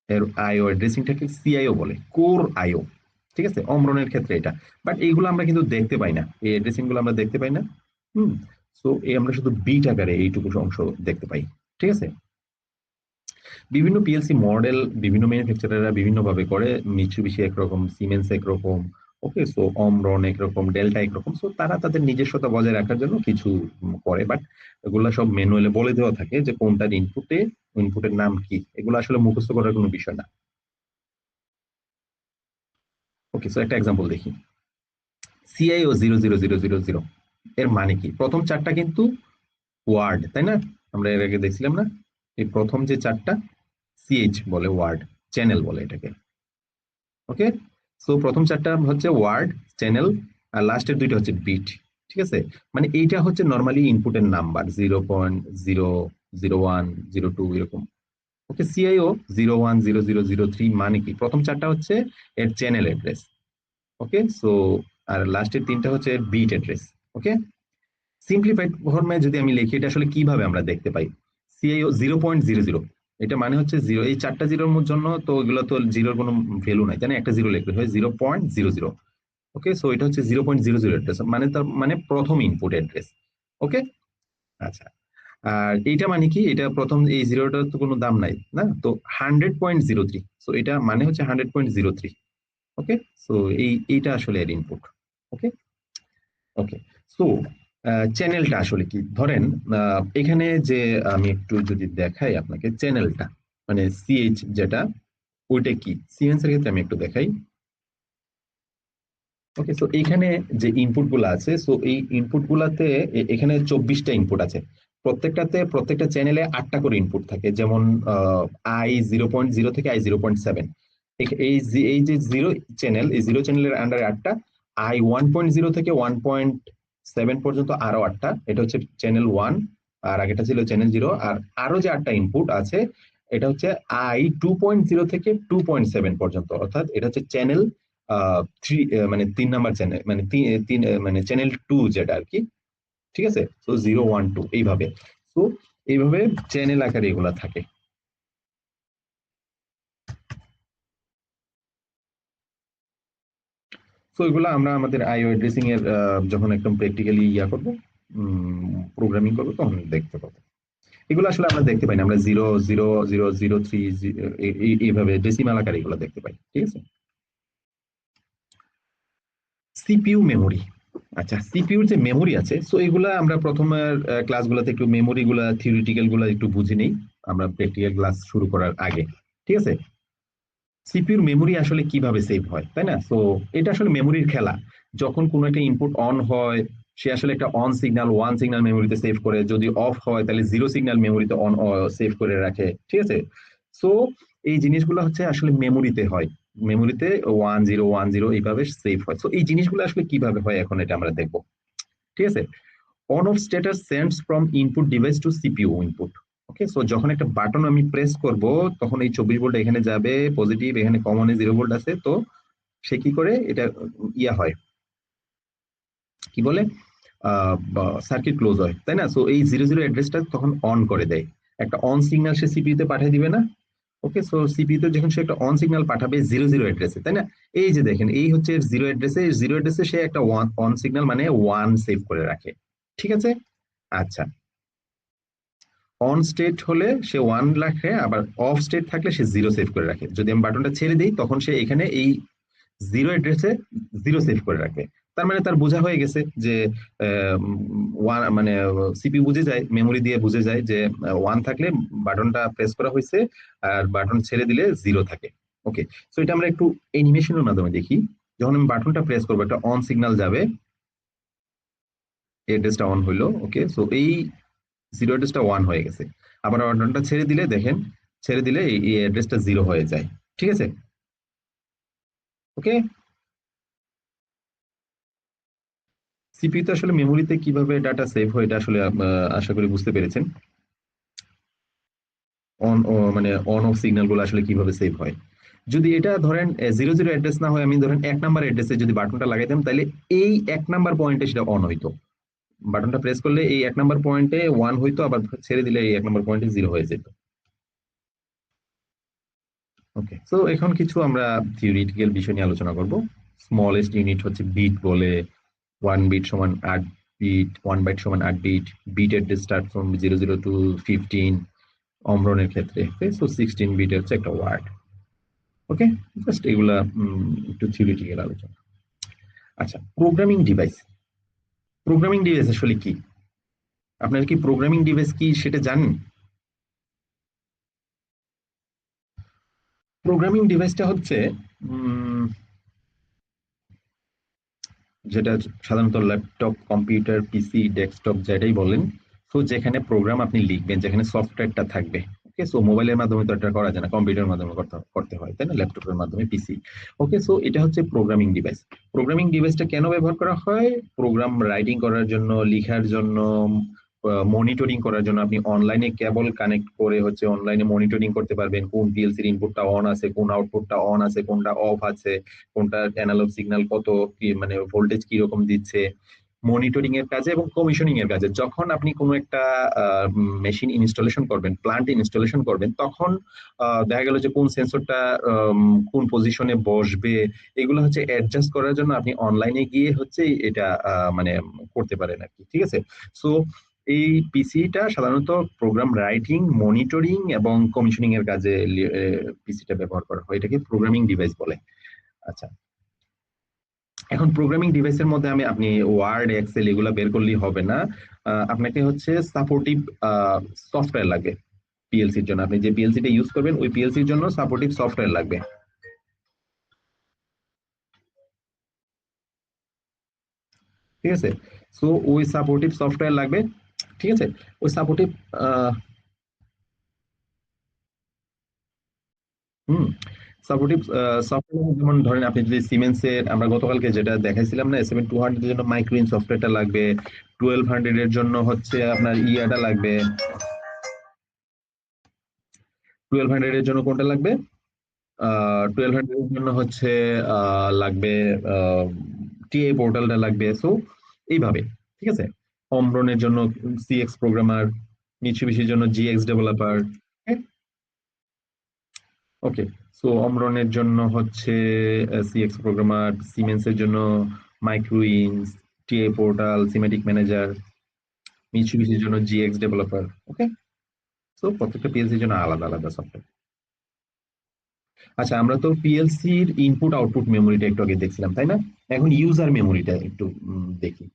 এর আইও অ্যাড্রেসিংটাকে সিআইও বলে, কোর আইও। ঠিক আছে, অমরনের ক্ষেত্রে এটা। বাট এইগুলো আমরা কিন্তু দেখতে পাই না, এই অ্যাড্রেসিং গুলো আমরা দেখতে পাই না। হুম, সো এই আমরা শুধু বিট আকারে এইটুকু অংশ দেখতে পাই। ঠিক আছে, বিভিন্ন পিএলসি মডেল বিভিন্ন ম্যানুফ্যাকচারাররা বিভিন্ন ভাবে করে। মিৎসুবিশি একরকম, সিমেন্স একরকম। ওকে, সো অমরন একরকম, ডেল্টা একরকম। সো তারা তাদের নিজস্বতা বজায় রাখার জন্য কিছু করে, বাট এগুলা সব ম্যানুয়ালে বলে দেওয়া থাকে যে কোনটার ইনপুটের নাম কি। এগুলো আসলে মুখস্থ করার কোনো বিষয় না। ওকে, সো একটা এক্সাম্পল দেখি। সিআইও 00000, এর মানে কি? প্রথম চারটা কিন্তু ওয়ার্ড, তাই না? আমরা এর আগে দেখছিলাম না, এই প্রথম যে চারটা সিএইচ বলে, ওয়ার্ড চ্যানেল বলে এটাকে। ওকে, সো প্রথম চারটা হচ্ছে ওয়ার্ড, চ্যানেল, আর লাস্টের দুইটা হচ্ছে বিট। ঠিক আছে, মানে এইটা হচ্ছে নর্মালি ইনপুটের নাম্বার, 0.0, 0, 1, 0, 2 এরকম। ওকে, সিআইও 0, 1, 0, 0, 0, 3 মানে কি? প্রথম চারটা হচ্ছে এর চ্যানেল অ্যাড্রেস। ওকে, সো আর লাস্টের তিনটা হচ্ছে এর বিট অ্যাড্রেস। ওকে, সিম্পলিফাইড ফর্মে যদি আমি লিখি, এটা আসলে কিভাবে আমরা দেখতে পাই। সিআইও 0.00, এটা মানে হচ্ছে জিরো। এই চারটা জিরোর জন্য তো এগুলো তো জিরোর কোনো ভ্যালু নাই, তাই না? একটা জিরো লিখতে হয়, 0.00। ওকে, সো এটা হচ্ছে 0.00 অ্যাড্রেস, মানে তার মানে প্রথম ইনপুট অ্যাড্রেস। ওকে, আচ্ছা। আর এইটা মানে কি? এটা প্রথম এই জিরোটার তো কোনো দাম নাই না, তো 100.03, সো এটা মানে হচ্ছে 100.03। ওকে, সো এইটা আসলে এর ইনপুট। ওকে, ওকে, সো চ্যানেলটা আসলে কি? ধরেন এখানে যে আমি একটু যদি দেখাই আপনাকে চ্যানেলটা, মানে সিএইচ যেটা, ওইটা কি সিএনসি এর ক্ষেত্রে আমি একটু দেখাই। ওকে, সো এইখানে যে ইনপুট গুলো আছে, সো এই ইনপুট গুলাতে এখানে 24টা ইনপুট আছে। প্রত্যেকটা চ্যানেলে 8টা করে ইনপুট থাকে। যেমন I0.0 থেকে I0.7, এই যে জিরো চ্যানেল, এই জিরো চ্যানেলের আন্ডারে 8টা। I1.0 থেকে 1.7 পর্যন্ত আরো 8টা, এটা হচ্ছে চ্যানেল 1। আর আগেটা ছিল চ্যানেল 0। আর আরো যে 8টা ইনপুট আছে, এটা হচ্ছে I2.0 থেকে 2.7 পর্যন্ত, অর্থাৎ এটা হচ্ছে চ্যানেল থ্রি, মানে 3 নাম্বার চ্যানেল, মানে মানে চ্যানেল 2 যেটা আর কি। ঠিক আছে, তো 0, 1, 2 এইভাবে। তো এইভাবে চ্যানেল আকারে এগুলা থাকে। তো এগুলো আমরা আমাদের আইও অ্যাড্রেসিং এর যখন একদম প্র্যাকটিক্যালি করবো, প্রোগ্রামিং করবো, তখন দেখতে পাবো। এগুলো আসলে আমরা দেখতে পাই না, আমরা 0, 0, 0, 0, 3 এইভাবে ডেসিমাল আকারে এগুলো দেখতে পাই। ঠিক আছে, সিপিইউ মেমোরি। আচ্ছা, সিপিইউর যে মেমোরি আছে, সো এগুলা আমরা প্রথমের ক্লাসগুলোতে একটু মেমোরি গুলা, থিওরিটিক্যাল গুলা একটু বুঝে নেই আমরা প্র্যাকটিক্যাল ক্লাস শুরু করার আগে। ঠিক আছে, সিপিইউর মেমোরি আসলে কিভাবে সেভ হয়, তাই না? সো এটা আসলে মেমোরির খেলা। যখন কোনো একটা ইনপুট অন হয়, সে আসলে একটা অন সিগন্যাল ওয়ান সিগন্যাল মেমোরিতে সেভ করে, যদি অফ হয় তাহলে জিরো সিগন্যাল মেমোরিতে অন সেভ করে রাখে, ঠিক আছে। সো এই জিনিসগুলো হচ্ছে আসলে মেমোরিতে হয়, মেমোরিতে 1010 এইভাবে সেভ হয়। সো এই জিনিসগুলো আসলে কিভাবে হয় এখন এটা আমরা দেখবো, ঠিক আছে। On off status sends from input device to CPU input. Okay, so যখন একটা বাটন আমি প্রেস করব তখন এই 24 ভোল্ট এখানে যাবে পজিটিভ, এখানে কমনে 0 ভোল্ট আছে, তো সে কি করে এটা ইয়া হয়, কি বলে, সার্কিট ক্লোজ হয়, তাই না। সো এই 00 অ্যাড্রেসটা তখন অন করে দেয়, একটা অন সিগন্যাল সে সিপিইউ তে পাঠিয়ে দিবে না। ওকে, সো সিপিইউ তে যখন সে একটা অন সিগন্যাল পাঠাবে 00 অ্যাড্রেসে, তাই না। এই যে দেখেন এই হচ্ছে 0 অ্যাড্রেসে, 0 অ্যাড্রেসে সে একটা ওয়ান অন সিগন্যাল মানে ওয়ান সেভ করে রাখে, ঠিক আছে। আচ্ছা, অন স্টেট হলে সে ওয়ান রাখে, আবার অফ স্টেট থাকলে সে জিরো সেভ করে রাখে। যদি আমি বাটনটা ছেড়ে দিই তখন সে এখানে এই 0 অ্যাড্রেসে জিরো সেভ করে রাখবে। তার মানে তার বোঝা হয়ে গেছে যে ওয়ান মানে সিপি বুঝে যায়, মেমোরি দিয়ে বুঝে যায় যে ওয়ান থাকলে বাটনটা প্রেস করা হয়েছে, আর বাটন ছেড়ে দিলে জিরো থাকে। ওকে, সো এটা আমরা একটু অ্যানিমেশনের মাধ্যমে দেখি। যখন আমি বাটনটা প্রেস করবো একটা অন সিগন্যাল যাবে, অ্যাড্রেসটা অন হইলো। ওকে, সো এই 0 অ্যাড্রেসটা ওয়ান হয়ে গেছে। আবার বাটনটা ছেড়ে দিলে দেখেন, ছেড়ে দিলে এই অ্যাড্রেসটা জিরো হয়ে যায়, ঠিক আছে। ওকে, সিপিইউ তে আসলে মেমোরিতে কিভাবে ডাটা সেভ হয় এটা আসলে আশা করি বুঝতে পেরেছেন। অন মানে অন অফ সিগন্যাল গুলো আসলে কিভাবে সেভ হয়। যদি এটা ধরেন 00 অ্যাড্রেস না হয়, আমি ধরেন 1 নাম্বার অ্যাড্রেসে যদি বাটনটা লাগাইতাম তাহলে এই 1 নাম্বার পয়েন্টে সেটা অন হইতো, বাটনটা প্রেস করলে এই 1 নাম্বার পয়েন্টে ওয়ান হইতো, আবার ছেড়ে দিলে এই 1 নাম্বার পয়েন্টে জিরো হয়ে যেত। ওকে, সো এখন কিছু আমরা থিওরিটিক্যাল বিষয় নিয়ে আলোচনা করব। স্মলেস্ট ইউনিট হচ্ছে বিট বলে, 1 বিট সমান 8 বিট, 1 বাইট সমান 8 bit, bit address start from 00 to 15, অমরনের ক্ষেত্রে 16 বিট হচ্ছে একটা ওয়ার্ড। ওকে, জাস্ট এগুলা একটু থিওরিটিক্যাল আলোচনা। আচ্ছা, প্রোগ্রামিং ডিভাইস, প্রোগ্রামিং ডিভাইস আসলে কি, আপনারা কি প্রোগ্রামিং ডিভাইস কি সেটা জানেন? প্রোগ্রামিং ডিভাইসটা হচ্ছে উম, যেটা সাধারণত ল্যাপটপ, কম্পিউটার, পিসি, ডেস্কটপ যেটাই বলেন, তো যেখানে প্রোগ্রাম আপনি লিখবেন, যেখানে সফটওয়্যারটা থাকবে। ওকে, সো মোবাইলের মাধ্যমে তো এটা করা যায় না, কম্পিউটারের মাধ্যমে করতে করতে হয়, তাই না, ল্যাপটপের মাধ্যমে, পিসি। ওকে, সো এটা হচ্ছে প্রোগ্রামিং ডিভাইস। প্রোগ্রামিং ডিভাইসটা কেন ব্যবহার করা হয়? প্রোগ্রাম রাইটিং করার জন্য, লিখার জন্য, মনিটরিং করার জন্য। আপনি অনলাইনে কেবল কানেক্ট করে হচ্ছে অনলাইনে মনিটরিং করতে পারবেন, কোন পিএলসির ইনপুটটা অন আছে, কোন আউটপুটটা অন আছে, কোনটা অফ আছে, কোনটা অ্যানালগ সিগন্যাল কত কি মানে ভোল্টেজ কি রকম দিচ্ছে। মনিটরিং এর কাজে এবং কমিশনিং এর কাজে, যখন আপনি কোনো একটা মেশিন ইনস্টলেশন করবেন, প্লান্ট ইনস্টলেশন করবেন, তখন দেখা গেল যে কোন সেন্সরটা কোন পজিশনে বসবে, এগুলো হচ্ছে অ্যাডজাস্ট করার জন্য আপনি অনলাইনে গিয়ে হচ্ছে এটা মানে করতে পারেন আর কি, ঠিক আছে। সো এই পিসিটা সাধারণত প্রোগ্রাম রাইটিং, মনিটরিং এবং কমিশনিং এর কাজে পিসিটা ব্যবহার করা হয়, এটাকে প্রোগ্রামিং ডিভাইস বলে। আচ্ছা, এখন প্রোগ্রামিং ডিভাইসের মধ্যে আপনি ওয়ার্ড, এক্সেল এগুলা বের করলেই হবে না, আপনাকে হচ্ছে সাপোর্টিভ সফটওয়্যার লাগবে পিএলসির জন্য। আপনি যে পিএলসিটা ইউজ করবেন ওই পিএলসির জন্য সাপোর্টিভ সফটওয়্যার লাগবে, ঠিক আছে। সো ওই সাপোর্টিভ সফটওয়্যার লাগবে, ঠিক আছে। ওই সাপোর্টিভ হুম সাপোর্টিভ সফটওয়্যার, যেমন ধরেন আপনি যদি সিমেন্সের, আমরা গতকালকে যেটা দেখাইছিলাম না, S7200 এর জন্য মাইক্রোইন সফটওয়্যারটা লাগবে, 1200 এর জন্য হচ্ছে আপনার ইয়াটা লাগবে, 1200 এর জন্য কোনটা লাগবে, 1200 এর জন্য হচ্ছে লাগবে টিএ পোর্টালটা লাগবে। সো এইভাবে, ঠিক আছে। অমরনের জন্য সিএক্স প্রোগ্রামার, মিৎসুবিশির জন্য জিএক্স ডেভেলপার। ওকে, সো অমরনের জন্য হচ্ছে সিএক্স প্রোগ্রামার, সিমেন্সের জন্য মাইক্রোইন্স, টিএ পোর্টাল, সিমেটিক ম্যানেজার, মিৎসুবিশির জন্য জিএক্স ডেভেলপার। ওকে, সো প্রত্যেকটা পিএলসির জন্য আলাদা আলাদা সফটওয়্যার। আচ্ছা, আমরা তো পিএলসির ইনপুট আউটপুট মেমোরিটা একটু আগে দেখছিলাম, তাই না। এখন ইউজার মেমোরিটা একটু দেখি।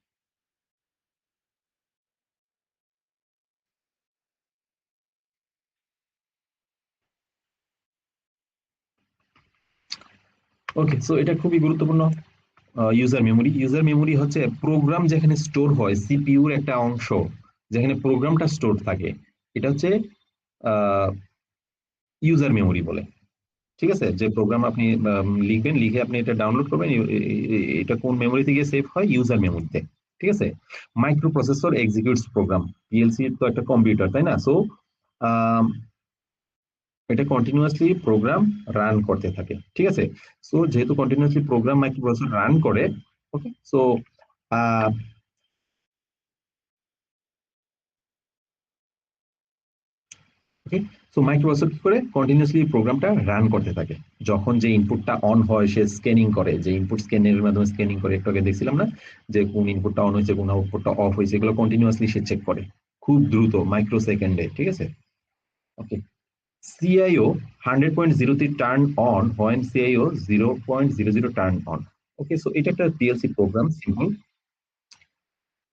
ওকে, সো এটা খুবই গুরুত্বপূর্ণ ইউজার মেমোরি হচ্ছে প্রোগ্রাম যেখানে স্টোর হয়, সিপিইউর একটা অংশ যেখানে প্রোগ্রামটা স্টোর থাকে, এটা হচ্ছে ইউজার মেমোরি বলে। ঠিক আছে, যে প্রোগ্রাম আপনি লিখবেন, লিখে আপনি এটা ডাউনলোড করবেন, এটা কোন মেমোরিতে গিয়ে সেভ হয়? ইউজার মেমোরিতে। ঠিক আছে। Microprocessor executes program. PLC তো একটা কম্পিউটার, তাই না? সো এটা কন্টিনিউয়াসলি প্রোগ্রাম রান করতে থাকে। ঠিক আছে। সো যেহেতু continuously program microprocessor run করে, okay, so okay, so Microsoft কি করে কন্টিনিউসলি প্রোগ্রামটা রান করতে থাকে। যখন যে ইনপুটটা অন হয় সে স্ক্যানিং করে, যে ইনপুট স্ক্যানের মাধ্যমে স্ক্যানিং করে, একটু আগে দেখছিলাম না যে কোন ইনপুটটা অন হয়েছে কোন আউটপুটটা অফ হয়েছে, এগুলো কন্টিনিউয়াসলি সে চেক করে খুব দ্রুত, মাইক্রো সেকেন্ডে। ঠিক আছে। Okay. CIO 100.03 turn on when CIO 0.00 turn on. Okay, so এটা একটা পিএলসি প্রোগ্রাম, সিম্পল।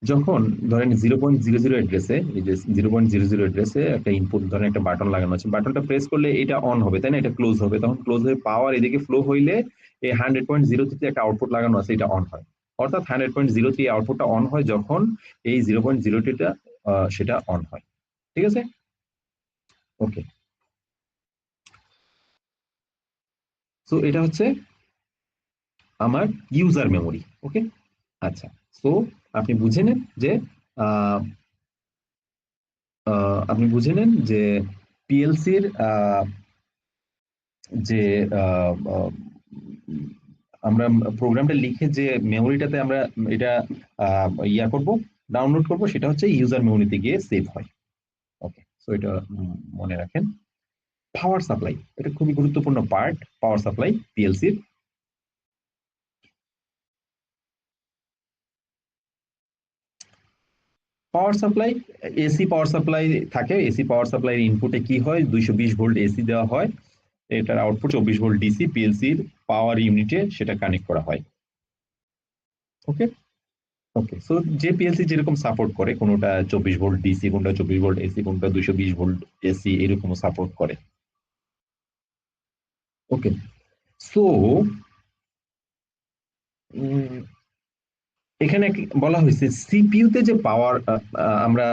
যখন ধরেন 0.00 অ্যাড্রেসে, এই যে 0.00 অ্যাড্রেসে একটা ইনপুট, ধরেন একটা বাটন লাগানো আছে, বাটনটা প্রেস করলে এটা অন হবে, তাই না? এটা ক্লোজ হবে, তখন ক্লোজ হয়ে পাওয়ার এদিকে ফ্লো হইলে এই 100.03 একটা আউটপুট লাগানো আছে, এটা অন হয়। অর্থাৎ 100.03 আউটপুটটা অন হয় যখন এই 0.02টা সেটা অন হয়। ঠিক আছে। ওকে, সো এটা হচ্ছে আমার ইউজার মেমোরি। ওকে, আচ্ছা। সো আপনি বুঝে নেন যে আহ, আপনি বুঝে নেন যে পিএলসির যে আহ, আহ, আমরা প্রোগ্রামটা লিখে যে মেমোরিটাতে আমরা এটা করব, ডাউনলোড করব, সেটা হচ্ছে ইউজার মেমোরিতে গিয়ে সেভ হয়। ওকে, সো এটা মনে রাখেন। পাওয়ার সাপ্লাই, এটা খুবই গুরুত্বপূর্ণ পার্ট, পাওয়ার সাপ্লাই পিএলসির। Power supply, AC power supply থাকে। এসি পাওয়ার সাপ্লাই ইনপুটে কি হয়, 220 ভোল্ট এসি দেওয়া হয়, এটার আউটপুট 24 ভোল্ট ডিসি পিএলসির পাওয়ার ইউনিটে সেটা কানেক্ট করা হয়। ওকে। ওকে, সো যে পিএলসি যেরকম সাপোর্ট করে, কোনোটা 24 ভোল্ট ডিসি, কোনটা 24 ভোল্ট এসি, কোনটা 220 ভোল্ট এসি, এরকম সাপোর্ট করে। ওকে, সো এখানে বলা হয়েছে সিপিইউ তে যে পাওয়ার আমরা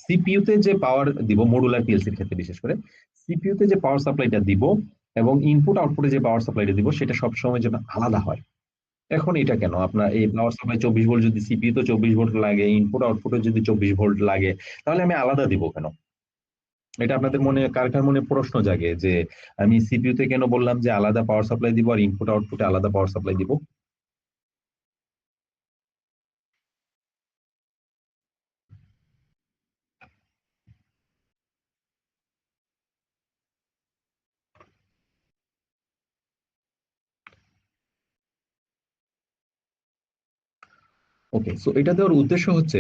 সিপিইউ তে যে পাওয়ার দিব, মডুলার পিএলসির ক্ষেত্রে বিশেষ করে সিপিইউ তে যে পাওয়ার সাপ্লাইটা দিব এবং ইনপুট আউটপুটে যে পাওয়ার সাপ্লাইটা দিব সেটা সবসময় যেন আলাদা হয়। এখন এটা কেন? আপনার এই পাওয়ার সাপ্লাই 24 ভোল্ট যদি সিপিইউ তো 24 ভোল্ট লাগে, ইনপুট আউটপুটে যদি 24 ভোল্ট লাগে, তাহলে আমি আলাদা দিব কেন? এটা আপনাদের মনে, কার কার মনে প্রশ্ন জাগে যে আমি সিপিইউ তে কেন বললাম যে আলাদা পাওয়ার সাপ্লাই দিব আর ইনপুট আউটপুটে আলাদা পাওয়ার সাপ্লাই দিব? ওকে, সো এটা দেওয়ার উদ্দেশ্য হচ্ছে,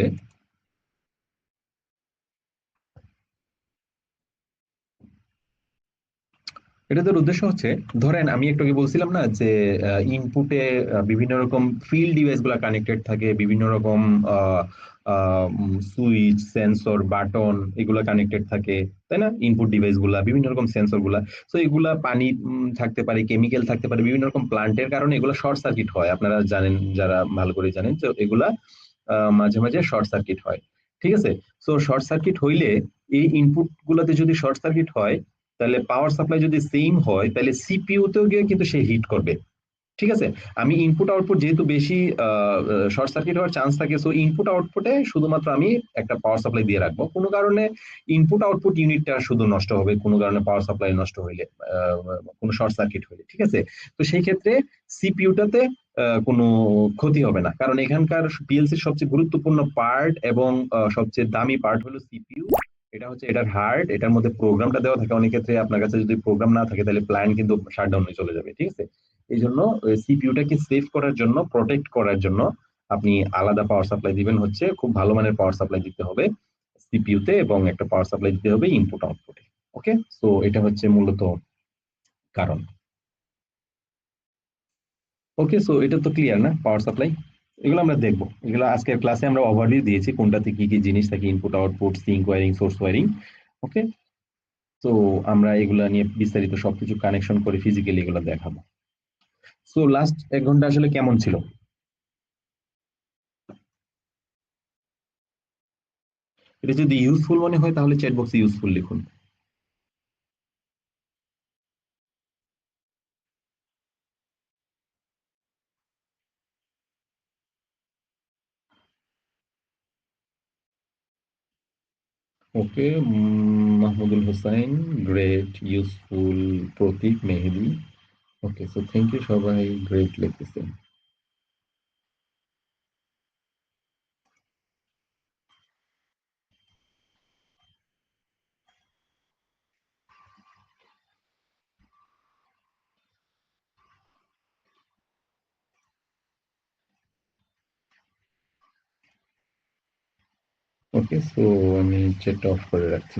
এটাদের উদ্দেশ্য হচ্ছে, ধরেন আমি একটু আগে বলছিলাম না যে ইনপুটে বিভিন্ন রকম ফিল্ড ডিভাইস গুলা কানেক্টেড থাকে, বিভিন্ন রকম সুইচ, সেন্সর, বাটন, এগুলা কানেক্টেড থাকে, তাই না? ইনপুট ডিভাইস গুলা, বিভিন্ন রকম সেন্সর গুলা। তো এগুলা পানি থাকতে পারে, কেমিক্যাল থাকতে পারে, বিভিন্ন রকম প্লান্টের কারণে এগুলা শর্ট সার্কিট হয়। আপনারা জানেন, যারা ভালো করে জানেন, তো এগুলা মাঝে মাঝে শর্ট সার্কিট হয়। ঠিক আছে। সো শর্ট সার্কিট হইলে এই ইনপুট গুলাতে যদি শর্ট সার্কিট হয়, তাহলে পাওয়ার সাপ্লাই যদি সেম হয়, তাহলে সিপিইউ তেও গিয়ে কিন্তু সে হিট করবে। ঠিক আছে। আমি ইনপুট আউটপুট যেহেতু বেশি শর্ট সার্কিট হওয়ার চান্স থাকে, সো ইনপুট আউটপুটে শুধুমাত্র আমি একটা পাওয়ার সাপ্লাই দিয়ে রাখবো। কোনো কারণে ইনপুট আউটপুট ইউনিটটা শুধু নষ্ট হবে, কোনো কারণে পাওয়ার সাপ্লাই নষ্ট হইলে, কোনো শর্ট সার্কিট হইলে। ঠিক আছে। তো সেই ক্ষেত্রে সিপিইউটাতে কোনো ক্ষতি হবে না, কারণ এখানকার পিএলসির সবচেয়ে গুরুত্বপূর্ণ পার্ট এবং সবচেয়ে দামি পার্ট হলো সিপিইউ। এটা হচ্ছে এটার হার্ড, এটার মধ্যে প্রোগ্রামটা দেওয়া থাকে। অনেক ক্ষেত্রে আপনার কাছে যদি প্রোগ্রাম না থাকে তাহলে প্ল্যান কিন্তু শাটডাউন হয়ে চলে যাবে। ঠিক আছে। এই জন্য সিপিইউটাকে সেভ করার জন্য, প্রোটেক্ট করার জন্য আপনি আলাদা পাওয়ার সাপ্লাই দিবেন, হচ্ছে খুব ভালো মানের পাওয়ার সাপ্লাই দিতে হবে সিপিইউ তে, এবং একটা পাওয়ার সাপ্লাই দিতে হবে ইনপুট আউটপুটে। ওকে, সো এটা হচ্ছে মূলত কারণ। ওকে, সো এটা তো ক্লিয়ার না পাওয়ার সাপ্লাই? এগুলো আমরা দেখবো, এগুলো আজকের ক্লাসে আমরা ওভারভিউ দিয়েছি, কোনটাতে কি কি জিনিস থাকে, input output, sink wiring, source wiring. Okay, তো আমরা এগুলা নিয়ে বিস্তারিত সবকিছু কানেকশন করে ফিজিক্যালি এগুলো দেখাবো। সো লাস্ট 1 ঘন্টা আসলে কেমন ছিল? এটা যদি ইউজফুল মনে হয় তাহলে চ্যাট বক্সে ইউজফুল লিখুন। Okay, Mahmudul Hossain, great, useful, Pratik, Mehedi. Okay, so thank you, সবাই গ্রেট লিখতেছেন। ওকে, সো আমি চ্যাট অফ করে রাখছি।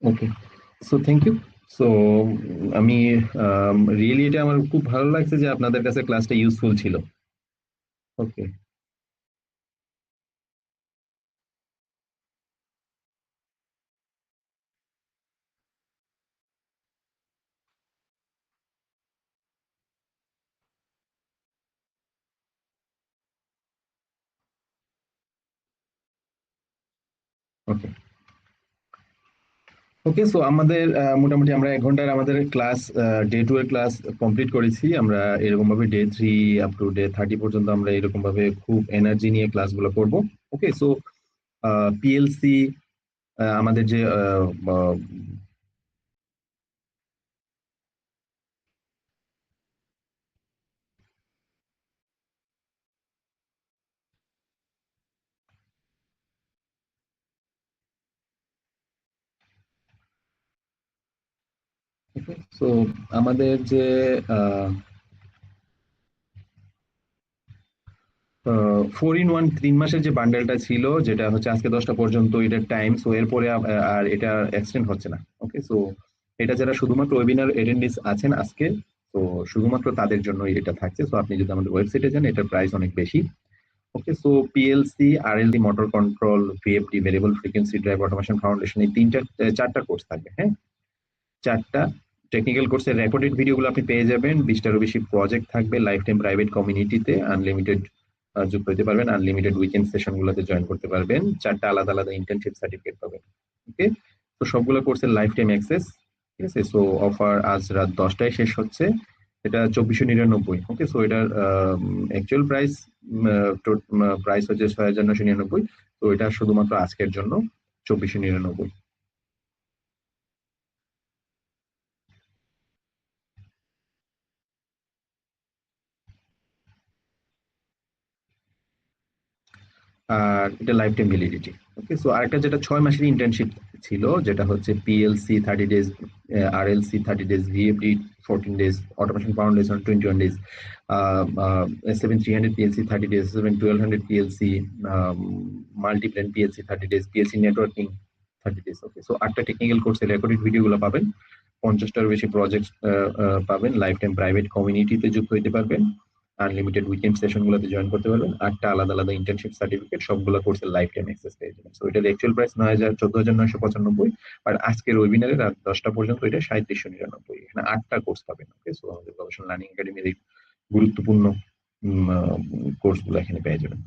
Okay, so thank you. So আমি রিয়েলি এটা আমার খুব ভালো লাগছে যে আপনাদের কাছে ক্লাসটা ইউজফুল ছিল। ওকে। ওকে। ওকে, সো আমাদের মোটামুটি আমরা 1 ঘন্টার আমাদের ক্লাস, ডে 2 এর ক্লাস কমপ্লিট করেছি আমরা। এরকম ভাবে ডে 3 আপ টু ডে 30 পর্যন্ত আমরা এরকম ভাবে খুব এনার্জি নিয়ে ক্লাসগুলো করব। ওকে, সো পিএলসি আমাদের যে সো আমাদের যে 4 in 1 3 মাসের যে বান্ডেলটা ছিল, যেটা হচ্ছে আজকে 10টা পর্যন্ত এটার টাইম, সো এরপরে আর এটা এক্সটেন্ড হচ্ছে না। ওকে, সো এটা যারা শুধুমাত্র ওয়েবিনার অ্যাটেন্ডেন্স আছেন আজকে, তো শুধুমাত্র তাদের জন্যই এটা থাকছে। সো আপনি যদি আমাদের ওয়েবসাইটে যান, এটার প্রাইস অনেক বেশি। Okay, so PLC, RLD, motor control, VFD, variable frequency drive automation foundation, এই 4টা কোর্স থাকবে। হ্যাঁ, 4টা টেকনিক্যাল কোর্সের রেকর্ডেড ভিডিওগুলো আপনি পেয়ে যাবেন। 20টারও বেশি প্রজেক্ট থাকবে লাইফ টাইম প্রাইভেট কমিউনিটিতে, আনলিমিটেড যুক্ত হতে পারবেন, আনলিমিটেড উইকেন্ড সেশন গুলোতে জয়েন করতে পারবেন, 4টা আলাদা আলাদা ইন্টার্নশিপ সার্টিফিকেট পাবেন। ওকে, তো সবগুলো কোর্সের লাইফ টাইম অ্যাক্সেস। ঠিক আছে, সো অফার আজ রাত 10টায় শেষ হচ্ছে। এটা 2499। ওকে, সো এটার অ্যাকচুয়াল প্রাইস হচ্ছে 6999। তো এটা শুধুমাত্র আজকের জন্য 2499। আর এটা life time validity. Okay, so আরেকটা যেটা 6 মাসের ইন্টার্নশিপ ছিল, যেটা হচ্ছে PLC 30 days, RLC 30 days, VFD 14 days, automation foundation 21 days, S7300 PLC 30 days, S7100 PLC, multiplan PLC 30 days, PLC networking 30 days. Okay, so 8টা টেকনিক্যাল কোর্সের রেকর্ডেড ভিডিওগুলো পাবেন, 50টারও বেশি প্রজেক্ট পাবেন, লাইফ টাইম প্রাইভেট কমিউনিটিতে যুক্ত হইতে পারবেন, আনলিমিটেড উইকেন্ড সেশন গুলোতে জয়েন করতে পারবেন, 8টা আলাদা আলাদা ইন্টার্নশিপ সার্টিফিকেট, সবগুলো কোর্সের লাইফ টাইম অ্যাক্সেস পেয়ে যাবেন। সো এটার অ্যাকচুয়াল প্রাইস 14,995। আর আজকের ওয়েবিনারে রাত 10টা পর্যন্ত এটা 3799। এখানে 8টা কোর্স পাবেন। ওকে, সো আমাদের গবেষণা লার্নিং একাডেমির এই গুরুত্বপূর্ণ কোর্স গুলো এখানে পেয়ে যাবেন।